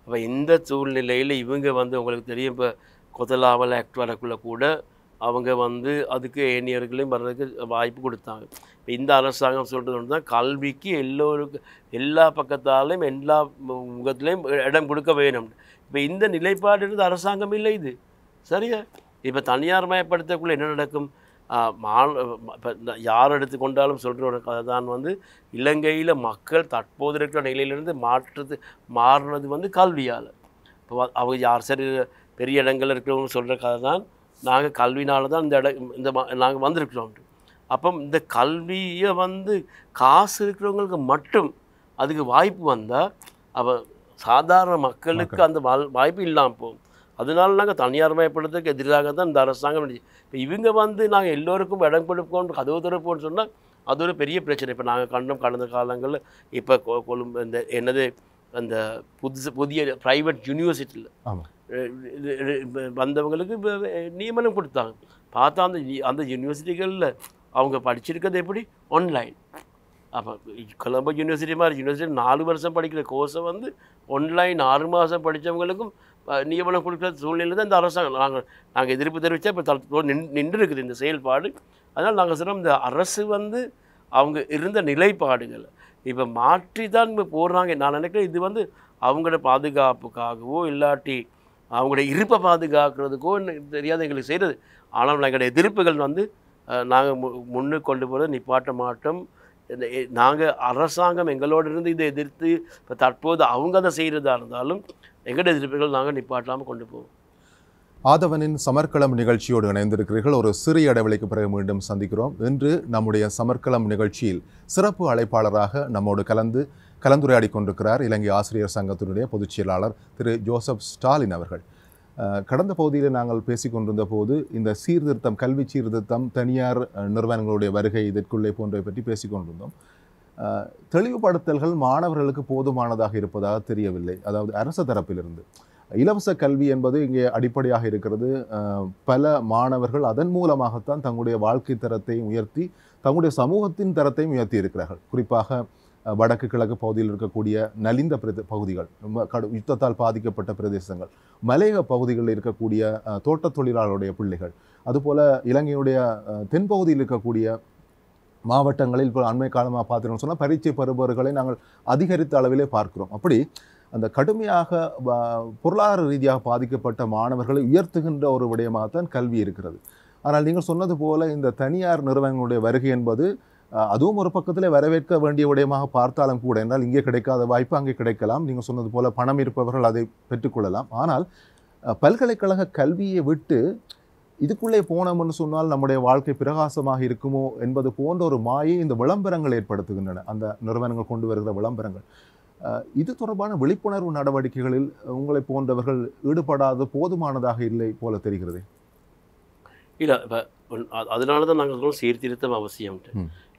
அப்போ இந்த சூழ்நிலையில் இவங்க வந்து உங்களுக்கு தெரியும், இப்போ கொத்தலாவல் ஆக்ட் வரக்குள்ள கூட அவங்க வந்து அதுக்கு ஏனியர்களையும் வர்றதுக்கு வாய்ப்பு கொடுத்தாங்க. இப்போ இந்த அரசாங்கம் சொல்கிறது ஒன்று தான், கல்விக்கு எல்லோருக்கும் எல்லா பக்கத்தாலையும் எல்லா முகத்திலையும் இடம் கொடுக்க வேணும். இப்போ இந்த நிலைப்பாடு இருந்து அரசாங்கம் இல்லை இது சரியா. இப்போ தனியார் மயப்படுத்தக்குள்ளே என்ன நடக்கும்? இப்போ யார் எடுத்துக்கொண்டாலும் சொல்கிற ஒரு கதை தான் வந்து, இலங்கையில் மக்கள் தற்போது இருக்கிற நிலையிலிருந்து மாறினது வந்து கல்வியால். இப்போ அவங்க யார் சரி பெரிய இடங்கள் இருக்கிறவங்க சொல்கிற கதை தான், நாங்கள் கல்வினால தான் நாங்கள் வந்திருக்கிறோம். அப்போ இந்த கல்வியை வந்து காசு இருக்கிறவங்களுக்கு மட்டும் அதுக்கு வாய்ப்பு வந்தால், அப்போ சாதாரண மக்களுக்கு அந்த வாய்ப்பு இல்லாமல் போகும். அதனால நாங்கள் தனியார் மயப்படுறதுக்கு எதிராக தான் இந்த அரசாங்கம். இப்போ இவங்க வந்து நாங்கள் எல்லோருக்கும் இடம் கொடுப்போம் கதவு திறப்போம்னு சொன்னால் அது ஒரு பெரிய பிரச்சனை. இப்போ நாங்கள் கடந்த காலங்களில் இப்போ கொழும்பு இந்த என்னது அந்த புதிய ப்ரைவேட் யூனிவர்சிட்டியில் வந்தவங்களுக்கு நியமனம் கொடுத்தாங்க. பார்த்தா அந்த யூனிவர்சிட்டிகளில் அவங்க படிச்சிருக்கிறது எப்படி? ஆன்லைன். அப்போ கொலம்போ யூனிவர்சிட்டி மாதிரி யூனிவர்சிட்டி 4 வருஷம் படிக்கிற கோர்ஸை வந்து ஆன்லைன் 6 மாதம் படித்தவங்களுக்கும் நியமனம் கொடுக்குற சூழ்நிலை தான் இந்த அரசாங்கம். நாங்கள் எதிர்ப்பு தெரிவித்தா இப்போ நின்று இருக்குது இந்த செயல்பாடு. அதனால் நாங்கள் சொல்கிறோம், இந்த அரசு வந்து அவங்க இருந்த நிலைப்பாடுகளை இப்போ மாற்றி தான் இப்போ போடுறாங்க. நான் நினைக்கிறேன் இது வந்து அவங்களோட பாதுகாப்புக்காகவோ இல்லாட்டி அவங்களோட இருப்பை பாதுகாக்கிறதுக்கோ தெரியாத எங்களுக்கு செய்கிறது. ஆனால் எங்களுடைய எதிர்ப்புகள் வந்து நாங்கள் முன்னுக்கு கொண்டு போகிறது நிப்பாட்ட மாட்டோம். நாங்கள் அரசாங்கம் எங்களோடு இருந்து இதை எதிர்த்து இப்போ தற்போது அவங்க அதை செய்கிறதா இருந்தாலும் எங்களுடைய எதிர்ப்புகள் நாங்கள் நிப்பாட்டாமல் கொண்டு போவோம். ஆதவனின் சமர்க்களம் நிகழ்ச்சியோடு இணைந்திருக்கிறீர்கள். ஒரு சிறிய இடைவெளிக்கு பிறகு மீண்டும் சந்திக்கிறோம். இன்று நம்முடைய சமர்க்களம் நிகழ்ச்சியில் சிறப்பு அழைப்பாளராக நம்மோடு கலந்துரையாடி கொண்டிருக்கிறார் இலங்கை ஆசிரியர் சங்கத்தினுடைய பொதுச் செயலாளர் திரு ஜோசப் ஸ்டாலின் அவர்கள். கடந்த பகுதியில் நாங்கள் பேசிக்கொண்டிருந்த போது இந்த சீர்திருத்தம், கல்வி சீர்திருத்தம், தனியார் நிறுவனங்களுடைய வருகை, இதற்குள்ளே போன்றவை பற்றி பேசிக்கொண்டிருந்தோம். தெளிவுபடுத்தல்கள் மாணவர்களுக்கு போதுமானதாக இருப்பதாக தெரியவில்லை. அதாவது அரசு தரப்பிலிருந்து இலவச கல்வி என்பது இங்கே அடிப்படையாக இருக்கிறது. பல மாணவர்கள் அதன் மூலமாகத்தான் தங்களுடைய வாழ்க்கை தரத்தையும் உயர்த்தி தங்களுடைய சமூகத்தின் தரத்தையும் உயர்த்தி இருக்கிறார்கள். குறிப்பாக வடக்கு கிழக்கு பகுதியில் இருக்கக்கூடிய நலிந்த பகுதிகள், யுத்தத்தால் பாதிக்கப்பட்ட பிரதேசங்கள், மலையக பகுதிகளில் இருக்கக்கூடிய தோட்டத் தொழிலாளருடைய பிள்ளைகள், அதுபோல் இலங்கையுடைய தென்பகுதியில் இருக்கக்கூடிய மாவட்டங்களில் இப்போ அண்மை காலமாக பார்த்தீங்கன்னு சொன்னால் பரீட்சை பெறுபவர்களை நாங்கள் அதிகரித்த அளவிலே பார்க்கிறோம். அப்படி அந்த கடுமையாக பொருளாதார ரீதியாக பாதிக்கப்பட்ட மாணவர்களை உயர்த்துகின்ற ஒரு விடயமாகத்தான் கல்வி இருக்கிறது. ஆனால் நீங்கள் சொன்னது போல இந்த தனியார் நிறுவனங்களுடைய வருகை என்பது அதுவும் ஒரு பக்கத்தில் வரவேற்க வேண்டிய விடயமாக பார்த்தாலும் கூட, என்றால் இங்கே கிடைக்காத வாய்ப்பு அங்கே கிடைக்கலாம். நீங்கள் சொன்னது போல பணம் இருப்பவர்கள் அதை பெற்றுக்கொள்ளலாம். ஆனால் பல்கலைக்கழக கல்வியை விட்டு இதுக்குள்ளே போனோம்னு சொன்னால் நம்முடைய வாழ்க்கை பிரகாசமாக இருக்குமோ என்பது போன்ற ஒரு மாயை இந்த விளம்பரங்கள் ஏற்படுத்துகின்றன. அந்த நிறுவனங்கள் கொண்டு வருகிற விளம்பரங்கள். இது தொடர்பான விழிப்புணர்வு நடவடிக்கைகளில் உங்களை போன்றவர்கள் ஈடுபடாத போதுமானதாக இல்லை போல தெரிகிறது. இல்லை, இப்போ அதனால தான் நாங்கள் சொல்லுவோம் சீர்திருத்தம் அவசியம்ட்டு.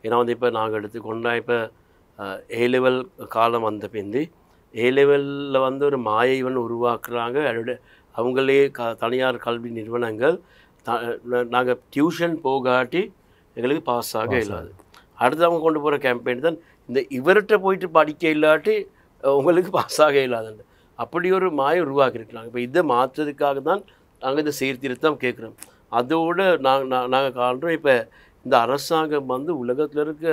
ஏன்னா வந்து இப்போ நாங்கள் எடுத்துக்கொண்டா இப்போ ஏ லெவல் காலம் வந்த பிந்தி ஏ லெவலில் வந்து ஒரு மாயை வந்து உருவாக்குறாங்க. அவங்களே தனியார் கல்வி நிறுவனங்கள் நாங்கள் டியூஷன் போகாட்டி எங்களுக்கு பாஸ் ஆக இல்லாது. அடுத்து அவங்க கொண்டு போகிற கேம்பெயின் தான் இந்த இவர்கிட்ட போயிட்டு படிக்க இல்லாட்டி உங்களுக்கு பாஸ் ஆக இல்லாதுண்டு. அப்படி ஒரு மாயை உருவாக்கியிருக்கிறாங்க. இப்போ இதை மாற்றுறதுக்காக தான் நாங்கள் இந்த சீர்திருத்தம் கேட்குறோம். அதோடு நாங்கள் காண்றோம். இப்போ இந்த அரசாங்கம் வந்து உலகத்தில் இருக்க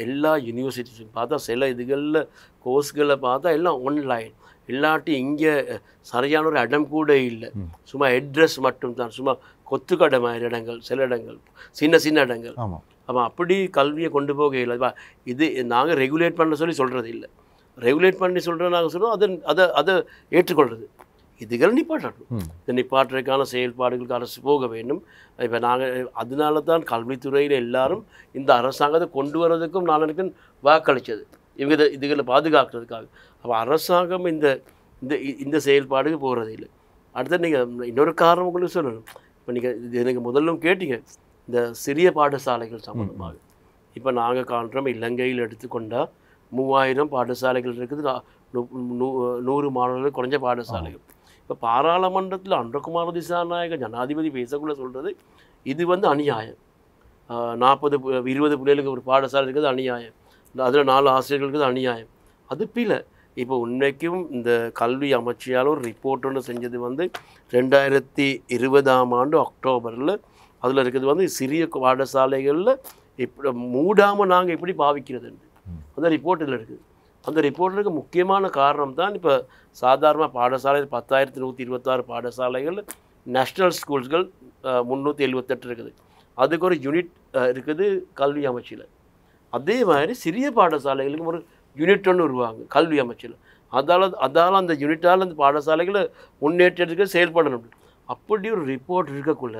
எல்லா யூனிவர்சிட்டிஸும் பார்த்தா சில இதுகளில் கோர்ஸ்களை பார்த்தா எல்லாம் ஆன்லைன், இல்லாட்டி இங்கே சரியான ஒரு இடம் கூட இல்லை. சும்மா அட்ரஸ் மட்டும்தான், சும்மா கொத்துக்கடை மாதிரி இடங்கள், சில இடங்கள் சின்ன சின்ன இடங்கள். அப்போ அப்படி கல்வியை கொண்டு போக இல்லை. இது நாங்கள் ரெகுலேட் பண்ண சொல்கிறது இல்லை. ரெகுலேட் பண்ணி சொல்கிறோம் நாங்கள் சொல்கிறோம், அதை ஏற்றுக்கொள்கிறது. இதுகள் நிப்பாட்டணும். இந்த நிப்பாட்டுறதுக்கான செயல்பாடுகளுக்கு அரசு போக வேண்டும். இப்போ நாங்கள் அதனால தான் கல்வித்துறையில் எல்லாரும் இந்த அரசாங்கத்தை கொண்டு வர்றதுக்கும் நான் எனக்கு வாக்களித்தது இவங்க இதுகளை பாதுகாக்கிறதுக்காக. அப்போ அரசாங்கம் இந்த இந்த செயல்பாடுக்கு போகிறது இல்லை. அடுத்து நீங்கள் இன்னொரு காரணம் உங்களுக்கு சொல்லணும். இப்போ நீங்கள் இது எனக்கு முதல்ல கேட்டீங்க, இந்த சிறிய பாடசாலைகள் சம்பந்தமாக. இப்போ நாங்கள் காண்றோம் இலங்கையில் எடுத்துக்கொண்டால் 3000 பாடசாலைகள் இருக்குது, 100 மாணவர்கள் குறைஞ்ச பாடசாலைகள். இப்போ பாராளுமன்றத்தில் அன்றகுமார திசாநாயக ஜனாதிபதி பேசக்குள்ள சொல்கிறது இது வந்து அநியாயம். 40-20 பிள்ளைகளுக்கு ஒரு பாடசாலை இருக்குது அநியாயம், அதில் 4 ஆசிரியர்களுக்கு அநியாயம். அது பிள்ளை. இப்போ உண்மைக்கும் இந்த கல்வி அமைச்சியால் ஒரு ரிப்போர்ட் ஒன்று செஞ்சது வந்து 2020 ஆண்டு அக்டோபரில் அதில் இருக்கிறது வந்து சிறிய பாடசாலைகளில் எப்படி மூடாமல் நாங்கள் எப்படி பாவிக்கிறதுன்னு அந்த ரிப்போர்ட் இதில் இருக்குது. அந்த ரிப்போர்ட்டுக்கு முக்கியமான காரணம் தான் இப்போ சாதாரண பாடசாலை 10,126 பாடசாலைகள் நேஷ்னல் ஸ்கூல்ஸ்கள் 378 இருக்குது. அதுக்கு ஒரு யூனிட் இருக்குது கல்வி அமைச்சில். அதே மாதிரி சிறிய பாடசாலைகளுக்கு ஒரு யூனிட் ஒன்று உருவாங்க கல்வி அமைச்சில். அதால் அந்த யூனிட்டால் அந்த பாடசாலைகளை முன்னேற்றத்துக்கு செயல்படணும். அப்படி ஒரு ரிப்போர்ட் இருக்கக்குள்ள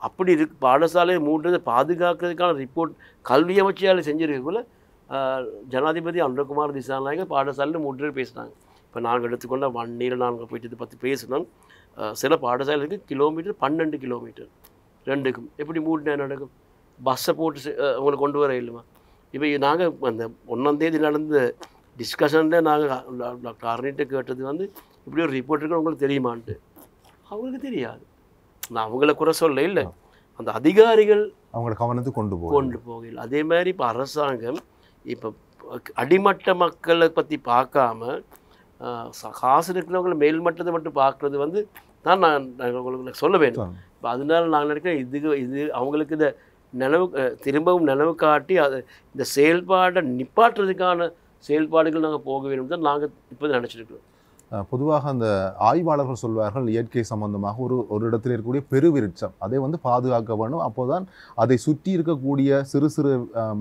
அப்படி பாடசாலையை மூன்றதை பாதுகாக்கிறதுக்கான ரிப்போர்ட் கல்வி அமைச்சியால் செஞ்சிருக்கக்குள்ள ஜனாதிபதி அனுரகுமார் திசாநாயக பாடசாலையில் 3 பேர் பேசினாங்க. இப்போ நாங்கள் எடுத்துக்கொண்ட வண்டியில் நாங்கள் போயிட்டு இதை பற்றி பேசினோம். சில பாடசாலைக்கு கிலோமீட்டர் 12 கிலோமீட்டர் ரெண்டுக்கும் எப்படி 3 நடக்கும்? பஸ்ஸை போட்டு அவங்களை கொண்டு வர இல்லைமா? இப்போ நாங்கள் அந்த 1ஆம் தேதி நடந்த டிஸ்கஷனில் நாங்கள் டாக்டர் அருணிட்ட கேட்டது வந்து இப்படி ஒரு ரிப்போர்ட் இருக்கு உங்களுக்கு தெரியுமான்ட்டு. அவங்களுக்கு தெரியாது. நான் அவங்கள குறை சொல்ல இல்லை, அந்த அதிகாரிகள் அவங்கள கவனத்துக்கு கொண்டு போகல. அதே மாதிரி இப்போ அரசாங்கம் இப்போ அடிமட்ட மக்களை பற்றி பார்க்காம காசு இருக்கிறவங்களை மேல்மட்டத்தை மட்டும் பார்க்குறது வந்து தான் நான் உங்களுக்கு சொல்ல வேண்டும். இப்போ அதனால நான் நினைக்கிறேன் இது அவங்களுக்கு இந்த திரும்பவும் நினைவு காட்டி இந்த செயல்பாடை நிப்பாட்டுறதுக்கான செயல்பாடுகள் நாங்கள் போக வேண்டும் தான் நாங்கள் இப்போ நினச்சிருக்கிறோம். பொதுவாக அந்த ஆய்வாளர்கள் சொல்வார்கள் இயற்கை சம்பந்தமாக ஒரு இடத்தில் இருக்கக்கூடிய பெருவிருட்சம் அதை வந்து பாதுகாக்க வேணும். அப்போதான் அதை சுற்றி இருக்கக்கூடிய சிறு சிறு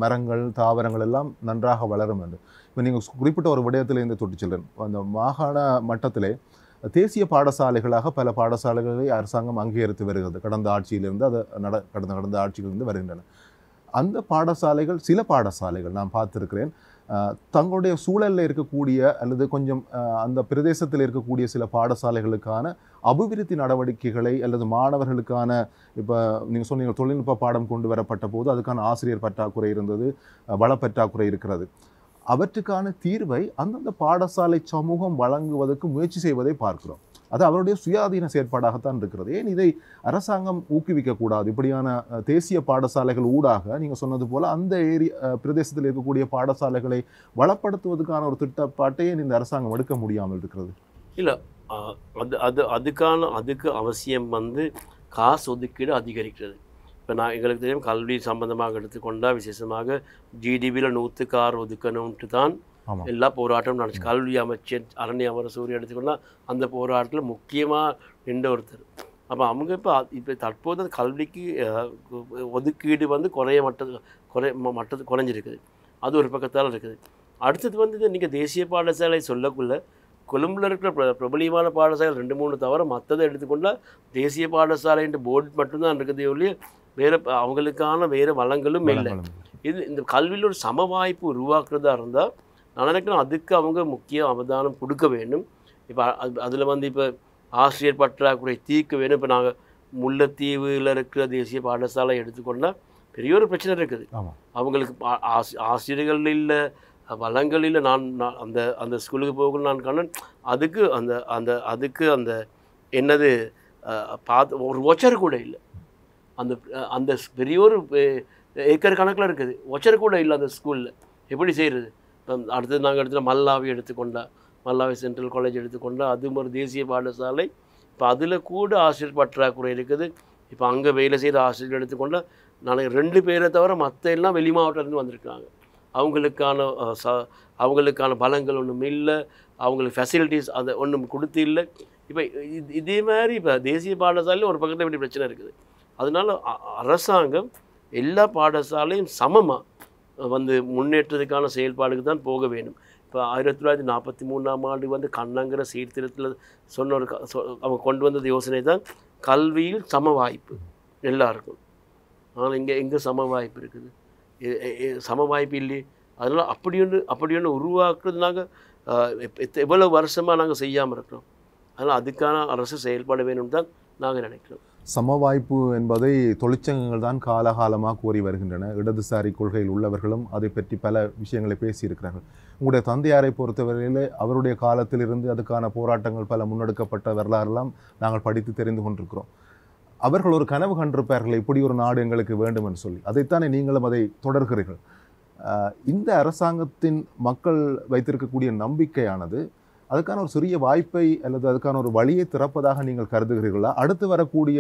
மரங்கள் தாவரங்கள் எல்லாம் நன்றாக வளரும் என்று. இப்போ நீங்கள் குறிப்பிட்ட ஒரு விடயத்தில் இருந்து தொட்டு செல்லுறேன். அந்த மாகாண மட்டத்திலே தேசிய பாடசாலைகளாக பல பாடசாலைகளை அரசாங்கம் அங்கீகரித்து வருகிறது. கடந்த ஆட்சியிலிருந்து அது கடந்த ஆட்சியிலிருந்து வருகின்றன. அந்த பாடசாலைகள் சில பாடசாலைகள் நான் பார்த்துருக்கிறேன் தங்களுடைய சூழலில் இருக்கக்கூடிய அல்லது கொஞ்சம் அந்த பிரதேசத்தில் இருக்கக்கூடிய சில பாடசாலைகளுக்கான அபிவிருத்தி நடவடிக்கைகளை அல்லது மாணவர்களுக்கான இப்போ நீங்கள் சொன்னீங்க தொழில்நுட்ப பாடம் கொண்டு வரப்பட்ட போது அதுக்கான ஆசிரியர் பற்றாக்குறை இருந்தது, வளப்பற்றாக்குறை இருக்கிறது. அவற்றுக்கான தீர்வை அந்தந்த பாடசாலை சமூகம் வழங்குவதற்கு முயற்சி செய்வதை பார்க்கிறோம். அது அவருடைய சுயாதீன செயற்பாடாகத்தான் இருக்கிறது. ஏன் இதை அரசாங்கம் ஊக்குவிக்கக்கூடாது? இப்படியான தேசிய பாடசாலைகள் ஊடாக நீங்கள் சொன்னது போல் அந்த பிரதேசத்தில் இருக்கக்கூடிய பாடசாலைகளை வளப்படுத்துவதற்கான ஒரு திட்டப்பாட்டையே இந்த அரசாங்கம் எடுக்க முடியாமல் இருக்கிறது. இல்லை, அதுக்கு அவசியம் வந்து காசு ஒதுக்கீடு அதிகரிக்கிறது. இப்போ எங்களுக்கு தெரியும் கல்வி சம்பந்தமாக எடுத்துக்கொண்டால் விசேஷமாக ஜிடிபியில் 100% ஒதுக்கணும்ட்டு தான் எல்லா போராட்டம் நடந்துச்சு. கல்வி அமைச்சர் அரண்ய அமரசூரிய எடுத்துக்கொண்டால் அந்த போராட்டத்தில் முக்கியமாக நின்ற ஒருத்தர். அப்போ அவங்க இப்போ தற்போது கல்விக்கு ஒதுக்கீடு வந்து குறைஞ்சிருக்குது. அது ஒரு பக்கத்தால் இருக்குது. அடுத்தது வந்து நீங்கள் தேசிய பாடசாலை சொல்லக்குள்ள கொழும்பில் இருக்கிற பிரபலியமான பாடசாலை 2-3 தவிர மற்றதை எடுத்துக்கொண்டால் தேசிய பாடசாலைன்ற போர்டு மட்டும்தான் இருக்குது. ஒழிய வேறு அவங்களுக்கான வேறு வளங்களும் இல்லை. இந்த கல்வியில் ஒரு சம வாய்ப்பு உருவாக்குறதா இருந்தால் நான் நினைக்கிறேன் அதுக்கு அவங்க முக்கிய அவதானம் கொடுக்க வேண்டும். இப்போ அதில் வந்து இப்போ ஆசிரியர் பற்றாக்குறை தீர்க்க வேணும். இப்போ நாங்கள் முல்லைத்தீவில் இருக்கிற தேசிய பாடசாலை எடுத்துக்கொண்டால் பெரிய ஒரு பிரச்சனை இருக்குது. அவங்களுக்கு ஆசிரியர்கள் இல்லை, வளங்கள் இல்லை. நான் அந்த ஸ்கூலுக்கு போகணும் நான் கண்ணன் அதுக்கு அந்த என்னது ஒரு ஒச்சர் கூட இல்லை. அந்த பெரிய ஒரு ஏக்கர் கணக்கில் இருக்குது, ஒச்சர் கூட இல்லை அந்த ஸ்கூலில். எப்படி செய்கிறது? அடுத்தது நாங்கள் மல்லாவி எடுத்துக்கொண்டால் மல்லாவி சென்ட்ரல் காலேஜ் எடுத்துக்கொண்டால் அதுவும் ஒரு தேசிய பாடசாலை. இப்போ அதில் கூட ஆசிரியர் பற்றாக்குறை இருக்குது. இப்போ அங்கே வேலை செய்கிற ஆசிரியர்கள் எடுத்துக்கொண்டால் நாளைக்கு 2 பேரை தவிர மற்ற எல்லாம் வெளி மாவட்டத்துலேருந்து வந்திருக்காங்க. அவங்களுக்கான பலங்கள் ஒன்றும் இல்லை, அவங்களுக்கு ஃபெசிலிட்டிஸ் அதை ஒன்றும் கொடுத்து இல்லை. இப்போ இதே மாதிரி இப்போ தேசிய பாடசாலையில் ஒரு பக்கத்தில் இப்படி பிரச்சனை இருக்குது. அதனால அரசாங்கம் எல்லா பாடசாலையும் சமமாக வந்து முன்னேற்றத்துக்கான செயல்பாடுக்கு தான் போக வேண்டும். இப்போ 1943ஆம் ஆண்டு வந்து கண்ணங்கிற சீர்திருத்தத்தில் சொன்ன அவங்க கொண்டு வந்தது யோசனை தான் கல்வியில் சம வாய்ப்பு எல்லாருக்கும். ஆனால் எங்கே சம வாய்ப்பு இருக்குது? சம வாய்ப்பு இல்லையே. அதனால் அப்படி ஒன்று உருவாக்குறது நாங்கள் எவ்வளோ வருஷமாக நாங்கள் செய்யாமல் இருக்கிறோம். அதனால் அதுக்கான அரசு செயல்பட வேண்டும் தான் நாங்கள் நினைக்கிறோம். சம வாய்ப்பு என்பதை தொழிற்சங்கங்கள் தான் காலகாலமாக கோரி வருகின்றன. இடதுசாரி கொள்கையில் உள்ளவர்களும் அதை பற்றி பல விஷயங்களை பேசியிருக்கிறார்கள். உங்களுடைய தந்தையாரை பொறுத்தவரையில் அவருடைய காலத்திலிருந்து அதுக்கான போராட்டங்கள் பல முன்னெடுக்கப்பட்ட வரலாறுலாம் நாங்கள் படித்து தெரிந்து கொண்டிருக்கிறோம். அவர்கள் ஒரு கனவு கண்டிருப்பார்கள், இப்படி ஒரு நாடு எங்களுக்கு வேண்டும் என்று சொல்லி. அதைத்தானே நீங்களும் அதை தொடர்கிறீர்கள். இந்த அரசாங்கத்தின் மக்கள் வைத்திருக்கக்கூடிய நம்பிக்கையானது அதுக்கான ஒரு சிறிய வாய்ப்பை அல்லது அதுக்கான ஒரு வழியை திறப்பதாக நீங்கள் கருதுகிறீர்களா? அடுத்து வரக்கூடிய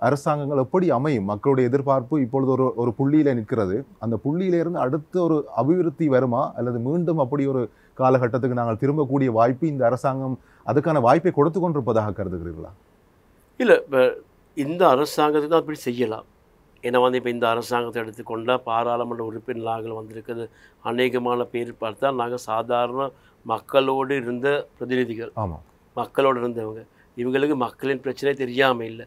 அரசாங்கங்கள் எப்படி அமையும்? மக்களுடைய எதிர்பார்ப்பு இப்பொழுது ஒரு புள்ளியில நிற்கிறது. அந்த புள்ளியிலிருந்து அடுத்த ஒரு அபிவிருத்தி வருமா? அல்லது மீண்டும் அப்படி ஒரு காலகட்டத்துக்கு நாங்கள் திரும்பக்கூடிய வாய்ப்பு இந்த அரசாங்கம் அதுக்கான வாய்ப்பை கொடுத்து கொண்டிருப்பதாக கருதுகிறீர்களா? இல்லை, இப்போ இந்த அரசாங்கத்துக்கு தான் அப்படி செய்யலாம். ஏன்னா வந்து இப்போ இந்த அரசாங்கத்தை எடுத்துக்கொண்டால் பாராளுமன்ற உறுப்பினர் நாங்கள் வந்திருக்கிறது அநேகமான பேர் பார்த்தா நாங்கள் சாதாரண மக்களோடு இருந்த பிரதிநிதிகள். ஆமாம், மக்களோடு இருந்தவங்க. இவங்களுக்கு மக்களின் பிரச்சனை தெரியாமல் இல்லை.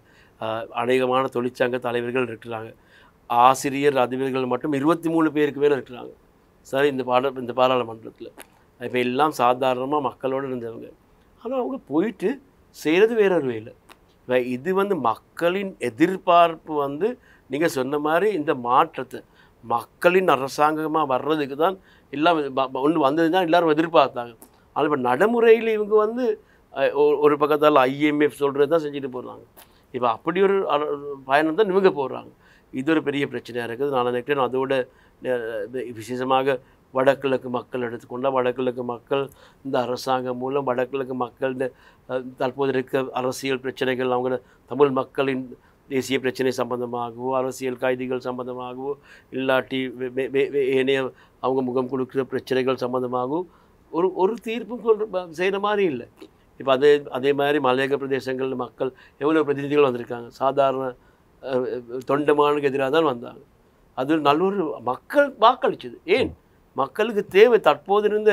அநேகமான தொழிற்சங்க தலைவர்கள் இருக்கிறாங்க. ஆசிரியர் அதிபர்கள் மட்டும் 23 பேருக்கு மேலே இருக்கிறாங்க சார் இந்த பாராளுமன்றத்தில். இப்போ எல்லாம் சாதாரணமாக மக்களோடு இருந்தவங்க. ஆனால் அவங்க போயிட்டு செய்கிறது வேற ஒரு வேலை. இது வந்து மக்களின் எதிர்பார்ப்பு வந்து நீங்கள் சொன்ன மாதிரி இந்த மாற்றத்தை மக்களின் அரசாங்கமாக வர்றதுக்கு தான் எல்லாம் ஒன்று வந்தது தான் எல்லோரும் எதிர்பார்த்தாங்க. ஆனால் இப்போ நடைமுறையில் இவங்க வந்து ஒரு பக்கத்தால் IMF சொல்கிறது தான் செஞ்சுட்டு போகிறாங்க. இப்போ அப்படி ஒரு பயணம் தான் இவங்க போடுறாங்க. இது ஒரு பெரிய பிரச்சனையாக இருக்குது. நான் நினைக்கிறேன் அதோட விசேஷமாக வடகிழக்கு மக்கள் எடுத்துக்கொண்டால் வடகிழக்கு மக்கள் இந்த அரசாங்கம் மூலம் வடகிழக்கு மக்கள் இந்த தற்போது இருக்க அரசியல் பிரச்சனைகள் அவங்க தமிழ் மக்களின் தேசிய பிரச்சனை சம்பந்தமாகவோ அரசியல் கைதிகள் சம்பந்தமாகவோ இல்லாட்டி ஏனைய அவங்க முகம் கொடுக்குற பிரச்சனைகள் சம்பந்தமாகவோ ஒரு தீர்ப்பும் செய்கிற மாதிரி இல்லை. இப்போ அதே மாதிரி மலையக பிரதேசங்களில் மக்கள் எவ்வளோ பிரதிநிதிகள் வந்திருக்காங்க. சாதாரண தொண்டமானுக்கு எதிராக தான் வந்தாங்க. அது நல்ல ஒரு மக்கள் வாக்களிச்சது. ஏன் மக்களுக்கு தேவை தற்போது இருந்த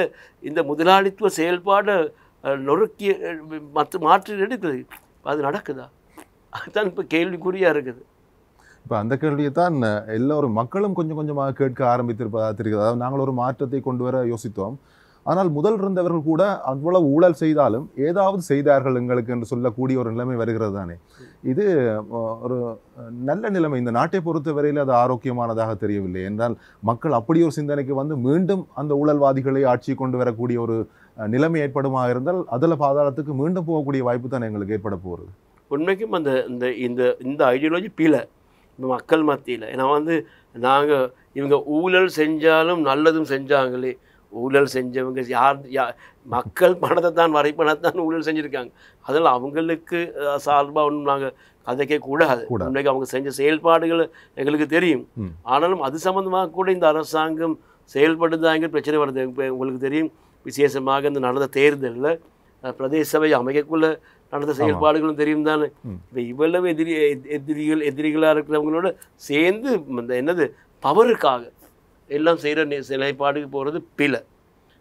இந்த முதலாளித்துவ செயல்பாடை நொறுக்கி மாற்றி எடுக்குது. அது நடக்குதா? அதுதான் இப்போ கேள்விக்குறியாக இருக்குது. இப்போ அந்த கேள்வியை தான் எல்லோரும் மக்களும் கொஞ்சம் கொஞ்சமாக கேட்க ஆரம்பித்திருப்பதாக தெரிகிறது. அதாவது நாங்கள் ஒரு மாற்றத்தை கொண்டு வர யோசித்தோம், ஆனால் முதல் இருந்தவர்கள் கூட அவ்வளவு ஊழல் செய்தாலும் ஏதாவது செய்தார்கள் எங்களுக்கு என்று சொல்லக்கூடிய ஒரு நிலைமை வருகிறது தானே. இது ஒரு நல்ல நிலைமை. இந்த நாட்டை பொறுத்த வரையில் அது ஆரோக்கியமானதாக தெரியவில்லை. என்றால் மக்கள் அப்படி ஒரு சிந்தனைக்கு வந்து மீண்டும் அந்த ஊழல்வாதிகளை ஆட்சி கொண்டு வரக்கூடிய ஒரு நிலைமை ஏற்படுமாக இருந்தால் அதில் பாதாளத்துக்கு மீண்டும் போகக்கூடிய வாய்ப்பு தான் எங்களுக்கு ஏற்பட போகிறது. உண்மைக்கும் அந்த இந்த ஐடியாலஜி பிழை மக்கள் மத்தியில். ஏன்னா வந்து நாங்கள் இவங்க ஊழல் செஞ்சாலும் நல்லதும் செஞ்சாங்களே. ஊழல் செஞ்சவங்க யார் மக்கள் பணத்தை தான் வரைப்பணத்தான் ஊழல் செஞ்சுருக்காங்க. அதனால் அவங்களுக்கு சார்பாக ஒன்றும் நாங்கள் கதைக்க கூடாது. உண்மைக்கு அவங்க செஞ்ச செயல்பாடுகள் எங்களுக்கு தெரியும். ஆனாலும் அது சம்மந்தமாக கூட இந்த அரசாங்கம் செயல்படுதாங்க பிரச்சனை வருது. இப்போ உங்களுக்கு தெரியும், விசேஷமாக இந்த நடந்த தேர்தலில் பிரதேச சபை அமைக்கக்குள்ள நடந்த செயல்பாடுகளும் தெரியும் தானே. இப்போ இவ்வளவு எதிரிகளாக இருக்கிறவங்களோட சேர்ந்து இந்த என்னது பவருக்காக எல்லாம் செய்கிற நிலைப்பாடுக்கு போகிறது பிழை.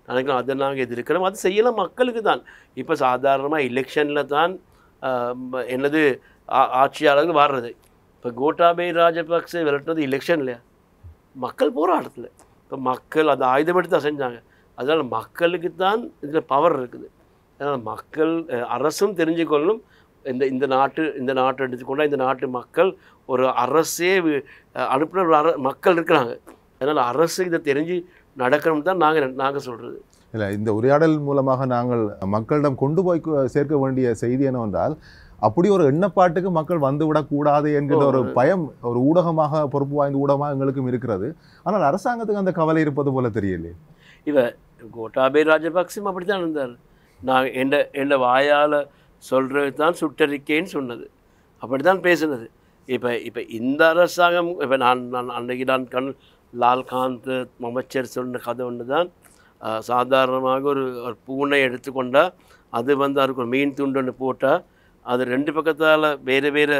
நினைக்கலாம் அதை நாங்கள் எதிர்க்கிறோம். அது செய்யலாம் மக்களுக்கு தான். இப்போ சாதாரணமாக எலெக்ஷனில் தான் என்னது ஆட்சியாளர்கள் வர்றது. இப்போ கோட்டாபய ராஜபக்சே விரட்டுறது எலெக்ஷன் இல்லையா, மக்கள் போராட்டத்தில். இப்போ மக்கள் அதை ஆயுதம் எடுத்து தான் செஞ்சாங்க. அதனால் மக்களுக்கு தான் இதில் பவர் இருக்குது. அதனால் மக்கள் அரசும் தெரிஞ்சுக்கொள்ளணும். இந்த நாட்டை எடுத்துக்கொண்டால் இந்த நாட்டு மக்கள் ஒரு அரசே அனுப்புகிற மக்கள் இருக்கிறாங்க. அதனால் அரசு இதை தெரிஞ்சு நடக்கணும்னு தான் நாங்கள் சொல்கிறது. இல்லை, இந்த உரையாடல் மூலமாக நாங்கள் மக்களிடம் கொண்டு போய் சேர்க்க வேண்டிய செய்தி என்னவென்றால், அப்படி ஒரு எண்ணப்பாட்டுக்கு மக்கள் வந்துவிடக்கூடாது என்கிற ஒரு பயம் ஒரு ஊடகமாக, பொறுப்பு வாய்ந்த ஊடகமாக எங்களுக்கும் இருக்கிறது. ஆனால் அரசாங்கத்துக்கு அந்த கவலை இருப்பது போல தெரியலையே. இவ கோட்டாபய ராஜபக்சம் அப்படி தான் இருந்தார். நான் என்ன வாயால் சொல்கிறது தான் சுட்டறிக்கைன்னு சொன்னது, அப்படி தான் பேசுனது. இப்போ இந்த அரசாங்கம் இப்போ நான் அன்றைக்கு நான் லால்காந்த் அமைச்சர் சொன்ன கதை ஒன்று தான். சாதாரணமாக ஒரு பூனை எடுத்துக்கொண்டால் அது வந்து அதுக்கு ஒரு மீன் துண்டு ஒன்று போட்டால் அது 2 பக்கத்தால் வேறு வேறு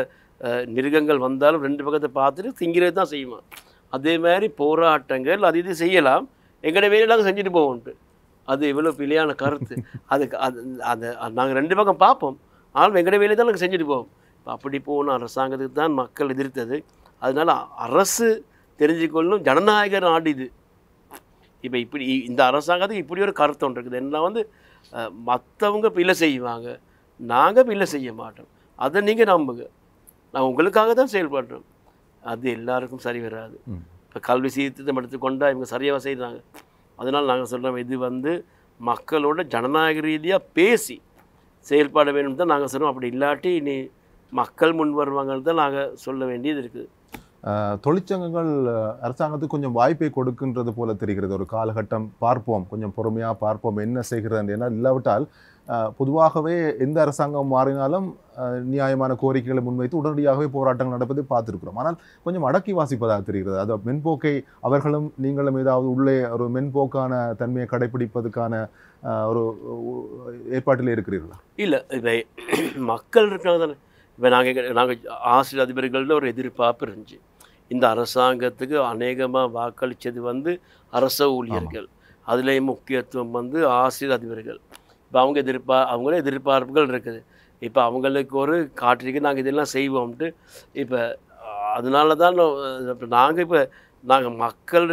மிருகங்கள் வந்தாலும் 2 பக்கத்தை பார்த்துட்டு திங்கிறது தான் செய்யுமா. அதே மாதிரி போராட்டங்கள் அது இது செய்யலாம், எங்களோட வேலையை நாங்கள் செஞ்சுட்டு போவோம்ட்டு. அது இவ்வளோ பிழையான கருத்து. அதுக்கு அது நாங்கள் 2 பக்கம் பார்ப்போம், ஆனால் எங்களோட வேலையை தான் நாங்கள் செஞ்சுட்டு போவோம். இப்போ அப்படி போன அரசாங்கத்துக்கு தான் மக்கள் எதிர்த்தது. அதனால் அரசு தெரிஞ்சுக்கொள்ளும், ஜனநாயக நாடு இது. இப்போ இப்படி இந்த அரசாங்கத்துக்கு இப்படி ஒரு கருத்து ஒன்று இருக்குது. என்ன வந்து மற்றவங்க பிள்ளை செய்வாங்க, நாங்கள் பிள்ளை செய்ய மாட்டோம், அதை நீங்கள் நம்புங்க, நான் உங்களுக்காக தான் செயல்படுறோம். அது எல்லாருக்கும் சரி வராது. இப்போ கல்வி சீர்திருத்தம் எடுத்துக்கொண்டால் இவங்க சரியாக செய்கிறாங்க. அதனால் நாங்கள் சொல்கிறோம், இது வந்து மக்களோட ஜனநாயக ரீதியாக பேசி செயல்பட வேணும் தான் நாங்கள் சொல்கிறோம். அப்படி இல்லாட்டி இனி மக்கள் முன் வருவாங்கன்னு தான் நாங்கள் சொல்ல வேண்டியது இருக்குது. தொழிற்சங்கங்கள் அரசாங்கத்துக்கு கொஞ்சம் வாய்ப்பை கொடுக்கின்றது போல தெரிகிறது. ஒரு காலகட்டம் பார்ப்போம், கொஞ்சம் பொறுமையாக பார்ப்போம் என்ன செய்கிறது. ஏன்னா இல்லாவிட்டால் பொதுவாகவே எந்த அரசாங்கம் மாறினாலும் நியாயமான கோரிக்கைகளை முன்வைத்து உடனடியாகவே போராட்டங்கள் நடப்பதை பார்த்துருக்கிறோம். ஆனால் கொஞ்சம் அடக்கி வாசிப்பதாக தெரிகிறது. அது மென்போக்கை அவர்களும் நீங்களும் ஏதாவது உள்ளே ஒரு மென்போக்கான தன்மையை கடைபிடிப்பதற்கான ஒரு ஏற்பாட்டில் இருக்கிறீர்களா? இல்லை, இப்போ மக்கள் இருக்கிறது. இப்போ நாங்கள் ஆசிரியர் அதிபர்கள்னு ஒரு எதிர்பார்ப்பு இருந்துச்சு. இந்த அரசாங்கத்துக்கு அநேகமாக வாக்களித்தது வந்து அரச ஊழியர்கள், அதுலேயும் முக்கியத்துவம் வந்து ஆசிரியர் அதிபர்கள். இப்போ அவங்களே எதிர்பார்ப்புகள் இருக்குது. இப்போ அவங்களுக்கு ஒரு காற்றிக்கு நாங்கள் இதெல்லாம் செய்வோம்ட்டு. இப்போ அதனால தான் நாங்கள் மக்கள்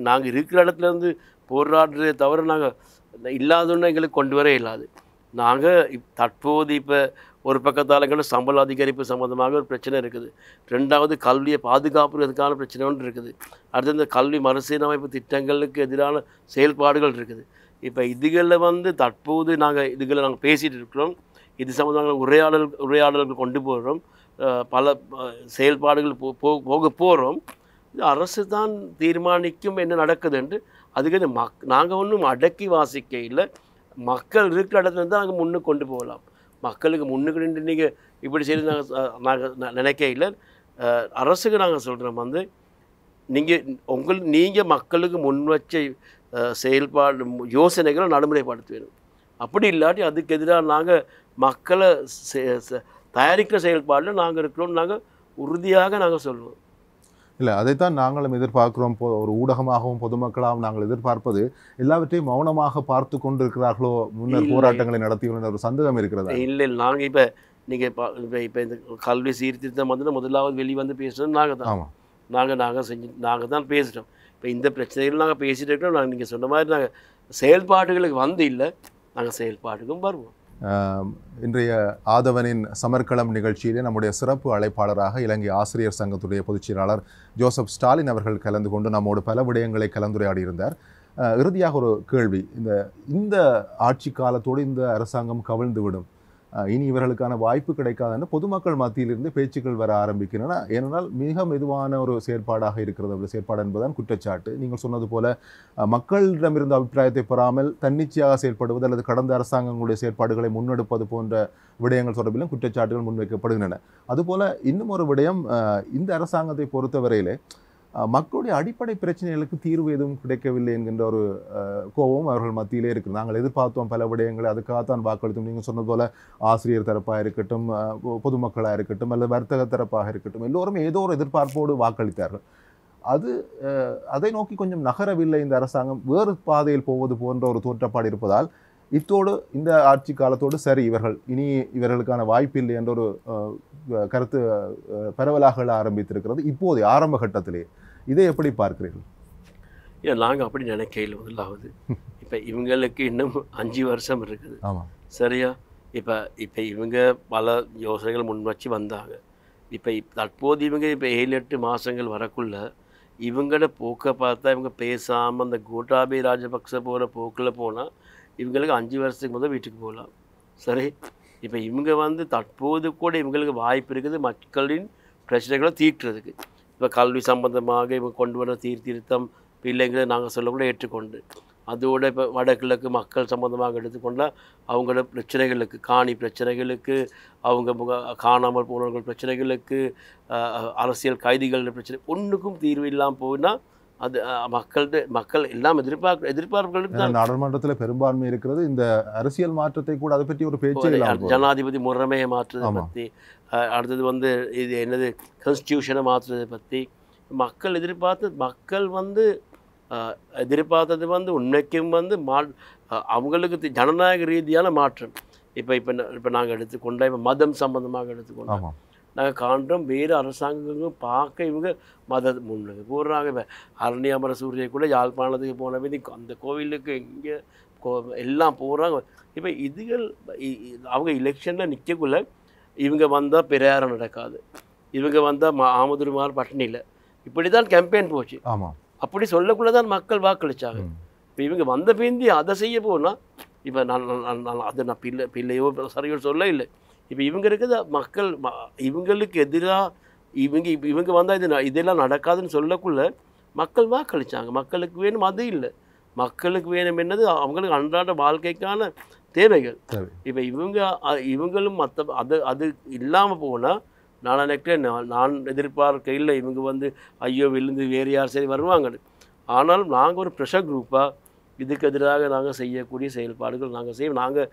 நாங்கள் இருக்கிற இடத்துலேருந்து போராடுறதே தவிர நாங்கள் இல்லாதொன்னு எங்களுக்கு கொண்டு வர இல்லாது. நாங்கள் தற்போது இப்போ ஒரு பக்கத்தாலங்களும் சம்பள அதிகரிப்பு சம்மந்தமாக ஒரு பிரச்சனை இருக்குது. ரெண்டாவது கல்வியை பாதுகாப்புறதுக்கான பிரச்சனை ஒன்று இருக்குது. அடுத்து இந்த கல்வி மறுசீரமைப்பு திட்டங்களுக்கு எதிரான செயல்பாடுகள் இருக்குது. இப்போ இதுகளில் வந்து தற்போது இதுகளை நாங்கள் பேசிகிட்டு இருக்கிறோம். இது சம்மந்தமாக உரையாடல்கள் கொண்டு போகிறோம். பல செயல்பாடுகள் போக போகிறோம். அரசு தான் தீர்மானிக்கும் என்ன நடக்குதுன்ட்டு. அதுக்கு நாங்கள் ஒன்றும் அடக்கி வாசிக்க இல்லை. மக்கள் இருக்கிற இடத்துல தான் நாங்கள் முன்னுக்கு கொண்டு போகலாம். மக்களுக்கு முன்னுக்கு நின்று நீங்கள் இப்படி செய்து நாங்கள் நினைக்க இல்லை. அரசுக்கு நாங்கள் சொல்கிறோம் வந்து நீங்கள் மக்களுக்கு முன் வச்ச செயல்பாடு யோசனைகளை நடைமுறைப்படுத்த வேணும். அப்படி இல்லாட்டி அதுக்கு எதிராக நாங்கள் மக்களை தயாரிக்கிற செயல்பாடில் நாங்கள் இருக்கிறோம். நாங்கள் உறுதியாக நாங்கள் சொல்லுவோம். இல்லை, அதைத்தான் நாங்களும் எதிர்பார்க்கிறோம். ஒரு ஊடகமாகவும் பொதுமக்களாகவும் நாங்கள் எதிர்பார்ப்பது எல்லாவற்றையும் மௌனமாக பார்த்து கொண்டு இருக்கிறார்களோ முன்னர் போராட்டங்களை நடத்தியுள்ள ஒரு சந்தேகம் இருக்கிறதா? இல்லை, நாங்கள் இப்போ இந்த கல்வி சீர்திருத்தம் வந்து முதலாவது வெளிவந்து பேசுகிறது நாங்கள் தான். நாங்கள் தான் பேசுகிறோம். இப்போ இந்த பிரச்சனைகள் நாங்கள் பேசிகிட்டு இருக்கிறோம். நீங்கள் சொன்ன மாதிரி நாங்கள் செயல்பாடுகளுக்கு வந்து இல்லை, நாங்கள் செயல்பாடுக்கும் வருவோம். இன்றைய ஆதவனின் சமர்க்களம் நிகழ்ச்சியிலே நம்முடைய சிறப்பு அழைப்பாளராக இலங்கை ஆசிரியர் சங்கத்துடைய பொதுச் செயலாளர் ஜோசப் ஸ்டாலின் அவர்கள் கலந்து கொண்டு நம்மோடு பல விடயங்களை கலந்துரையாடி இருந்தார். இறுதியாக ஒரு கேள்வி. இந்த ஆட்சி காலத்தோடு இந்த அரசாங்கம் கவிழ்ந்துவிடும், இனி இவர்களுக்கான வாய்ப்பு கிடைக்காதுன்னு பொதுமக்கள் மத்தியிலிருந்து பேச்சுக்கள் வர ஆரம்பிக்கின்றன. ஏனென்றால் மிக மெதுவான ஒரு செயற்பாடாக இருக்கிறது. ஒரு செயற்பாடு என்பதுதான் குற்றச்சாட்டு. நீங்கள் சொன்னது போல மக்களிடமிருந்து அபிப்பிராயத்தை பெறாமல் தன்னிச்சையாக செயல்படுவது அல்லது கடந்த அரசாங்கங்களுடைய செயற்பாடுகளை முன்னெடுப்பது போன்ற விடயங்கள் தொடர்பிலும் குற்றச்சாட்டுகள் முன்வைக்கப்படுகின்றன. அதுபோல இன்னும் ஒரு விடயம், இந்த அரசாங்கத்தை பொறுத்தவரையிலே மக்களுடைய அடிப்படை பிரச்சனைகளுக்கு தீர்வு எதுவும் கிடைக்கவில்லை என்கின்ற ஒரு கோபம் அவர்கள் மத்தியிலே இருக்குது. நாங்கள் எதிர்பார்த்தோம் பல விடயங்களை, அதுக்காகத்தான் வாக்களித்தோம். நீங்கள் சொன்னது போல ஆசிரியர் தரப்பாக இருக்கட்டும், பொதுமக்களாக இருக்கட்டும், அல்லது வர்த்தக தரப்பாக இருக்கட்டும், எல்லோரும் ஏதோ ஒரு எதிர்பார்ப்போடு வாக்களித்தார்கள். அதை நோக்கி கொஞ்சம் நகரவில்லை இந்த அரசாங்கம். வேறு பாதையில் போவது போன்ற ஒரு தோற்றப்பாடு இருப்பதால் இத்தோடு இந்த ஆட்சி காலத்தோடு சரி, இவர்களுக்கான வாய்ப்பில்லை என்ற ஒரு கருத்து பரவலாக ஆரம்பித்திருக்கிறது இப்போது ஆரம்ப கட்டத்திலே. இதை எப்படி பார்க்கிறீர்கள்? இல்லை, நாங்கள் அப்படி நினைக்கையில் முதலாவது இப்போ இவங்களுக்கு இன்னும் 5 வருஷம் இருக்குது. ஆமாம், சரியா? இப்போ இவங்க பல யோசனைகள் முன் வச்சு வந்தாங்க. இப்போ தற்போது இவங்க 7-8 மாதங்கள் வரக்குள்ள இவங்களோட போக்கை பார்த்தா இவங்க பேசாமல் அந்த கோட்டாபய ராஜபக்ச போகிற போக்கில் போனால் இவங்களுக்கு 5 வருஷத்துக்கு முதல் வீட்டுக்கு போகலாம். சரி, இப்போ இவங்க வந்து தற்போது கூட இவங்களுக்கு வாய்ப்பு இருக்குது மக்களின் பிரச்சனைகளை தீர்க்கிறதுக்கு. இப்போ கல்வி சம்பந்தமாக இவங்க கொண்டு வர சீர்திருத்தம் பிள்ளைங்களை நாங்கள் சொல்லக்கூட ஏற்றுக்கொண்டு, அதோட இப்போ வடகிழக்கு மக்கள் சம்பந்தமாக எடுத்துக்கொண்டால் அவங்களோட பிரச்சனைகளுக்கு, காணி பிரச்சனைகளுக்கு, அவங்க காணாமல் போனவர்கள் பிரச்சனைகளுக்கு, அரசியல் கைதிகள் பிரச்சனை ஒன்றுக்கும் தீர்வு இல்லாமல் போனால் அது மக்கள் எல்லாம் எதிர்பார்ப்புகளுக்கு நாடாளுமன்றத்தில் பெரும்பான்மை இருக்கிறது. இந்த அரசியல் மாற்றத்தை கூட அதை பற்றி ஒரு பேச்சு, ஜனாதிபதி முறைமையை மாற்றுறதை பற்றி, அடுத்தது வந்து இது என்னது கான்ஸ்டியூஷனை மாற்றுறதை பற்றி மக்கள் எதிர்பார்த்தது வந்து உண்மைக்கும் வந்து அவங்களுக்கு ஜனநாயக ரீதியான மாற்றம். இப்போ நாங்கள் எடுத்துக்கொண்டோம், இப்போ மதம் சம்பந்தமாக எடுத்துக்கொண்டோம், நாங்கள் காண்றோம் வேறு அரசாங்கங்களும் பார்க்க இவங்க முன்னுக்கு போடுறாங்க. இப்போ அரண்யாமர சூரிய கூட யாழ்ப்பாணத்துக்கு போன அந்த கோவிலுக்கு இங்கே எல்லாம் போகிறாங்க. இப்போ அவங்க எலெக்ஷனில் நிற்கக்குள்ள இவங்க வந்தால் பிரயாரம் நடக்காது, இவங்க வந்தால் ஆமதுருமார் பட்டினியில், இப்படி தான் கேம்பெயின் போச்சு. ஆமாம், அப்படி சொல்லக்குள்ள தான் மக்கள் வாக்களித்தாங்க. இப்போ இவங்க வந்த பிந்தி அதை செய்ய போனால் இப்போ நான் பிள்ளையோ சரியோ சொல்ல இல்லை. இப்போ இவங்க இருக்குது இவங்களுக்கு எதிராக இவங்க வந்தால் இதெல்லாம் நடக்காதுன்னு சொல்லக்குள்ள மக்கள் வாக்களித்தாங்க. மக்களுக்கு வேணும் அது இல்லை, மக்களுக்கு வேணும் என்னது அவங்களுக்கு அன்றாட வாழ்க்கைக்கான தேவைகள். இப்போ இவங்களும் மற்ற அது இல்லாமல் போனால் நான் நினைக்கிறேன், நான் எதிர்பார்க்கையில் இவங்க வந்து ஐயோ விழுந்து வேறு யார் சரி வருவாங்கன்னு. ஆனாலும் நாங்கள் ஒரு ப்ரெஷர் குரூப்பாக இதுக்கு எதிராக நாங்கள் செய்யக்கூடிய செயல்பாடுகள் நாங்கள் செய்வோம். நாங்கள்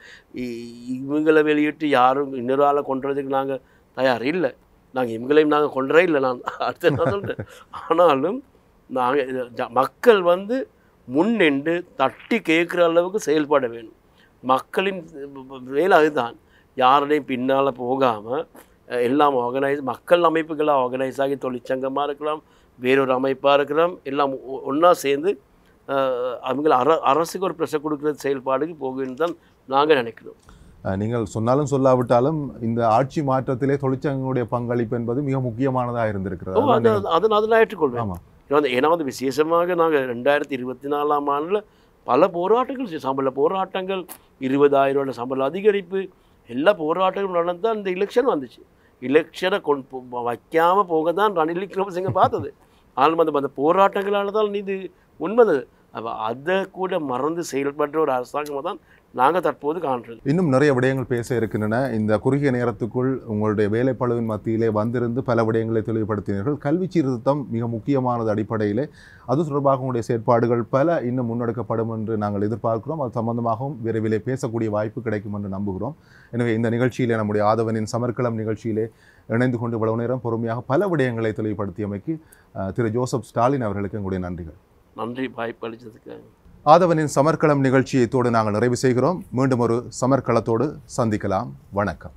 இவங்களை வெளியிட்டு யாரும் இன்னொரு ஆளை கொண்டுறதுக்கு நாங்கள் தயார் இல்லை. நாங்கள் இவங்களையும் நாங்கள் கொண்டுறே இல்லை, நான் அடுத்த நான் சொல்கிறேன். ஆனாலும் நாங்கள் மக்கள் வந்து முன்னின்று தட்டி கேட்குற அளவுக்கு செயல்பட வேணும். மக்களின் வேலை அதுதான். யாரையும் பின்னால் போகாமல் எல்லாம் மக்கள் அமைப்புகளாக ஆர்கனைஸ் ஆகி தொழிற்சங்கமாக இருக்கலாம், வேறொரு அமைப்பாக இருக்கலாம், எல்லாம் ஒன்றா சேர்ந்து அவங்கள அரசுக்கு ஒரு ப்ரெஷர் கொடுக்குற செயல்பாடுக்கு போகுன்னு தான் நாங்கள் நினைக்கிறோம். நீங்கள் சொன்னாலும் சொல்லாவிட்டாலும் இந்த ஆட்சி மாற்றத்திலே தொழிற்சங்கங்களுடைய பங்களிப்பு என்பது மிக முக்கியமானதாக இருந்திருக்கிறது. அதை நான் ஏற்றுக்கொள்வேன். ஏன்னா வந்து விசேஷமாக நாங்கள் 2024ஆம் ஆண்டில் பல போராட்டங்கள், சம்பள போராட்டங்கள், 20,000 சம்பள அதிகரிப்பு, எல்லா போராட்டங்களும் நடந்தால் இந்த எலெக்ஷன் வந்துச்சு. எலெக்ஷனை வைக்காமல் போக தான் ரணில் விக்ரமசிங்க பார்த்தது. ஆனால் அந்த போராட்டங்களால் தான் இது உண்மைது. அப்போ அதை கூட மறந்து செயல்படுற ஒரு அரசாங்கமாக தான் நாங்கள் தற்போது காண்றது. இன்னும் நிறைய விடயங்கள் பேச இருக்கின்றன. இந்த குறுகிய நேரத்துக்குள் உங்களுடைய வேலைப்பளுவின் மத்தியிலே வந்திருந்து பல விடயங்களை தெளிவுபடுத்தினீர்கள். கல்வி சீர்திருத்தம் மிக முக்கியமானது அடிப்படையிலே. அது தொடர்பாக உங்களுடைய செயற்பாடுகள் பல இன்னும் முன்னெடுக்கப்படும் என்று நாங்கள் எதிர்பார்க்கிறோம். அது சம்பந்தமாகவும் விரைவிலே பேசக்கூடிய வாய்ப்பு கிடைக்கும் என்று நம்புகிறோம். எனவே இந்த நிகழ்ச்சியிலே நம்முடைய ஆதவனின் சமர்க்களம் நிகழ்ச்சியிலே இணைந்து கொண்டு இவ்வளவு நேரம் பொறுமையாக பல விடயங்களை தெளிவுபடுத்தியமைக்கு திரு ஜோசப் ஸ்டாலின் அவர்களுக்கு எங்களுடைய நன்றிகள். நன்றி வாய்ப்பு அளித்ததுக்கு. ஆதவனின் சமர்க்களம் நிகழ்ச்சியத்தோடு நாங்கள் நிறைவு செய்கிறோம். மீண்டும் ஒரு சமர்க்களத்தோடு சந்திக்கலாம். வணக்கம்.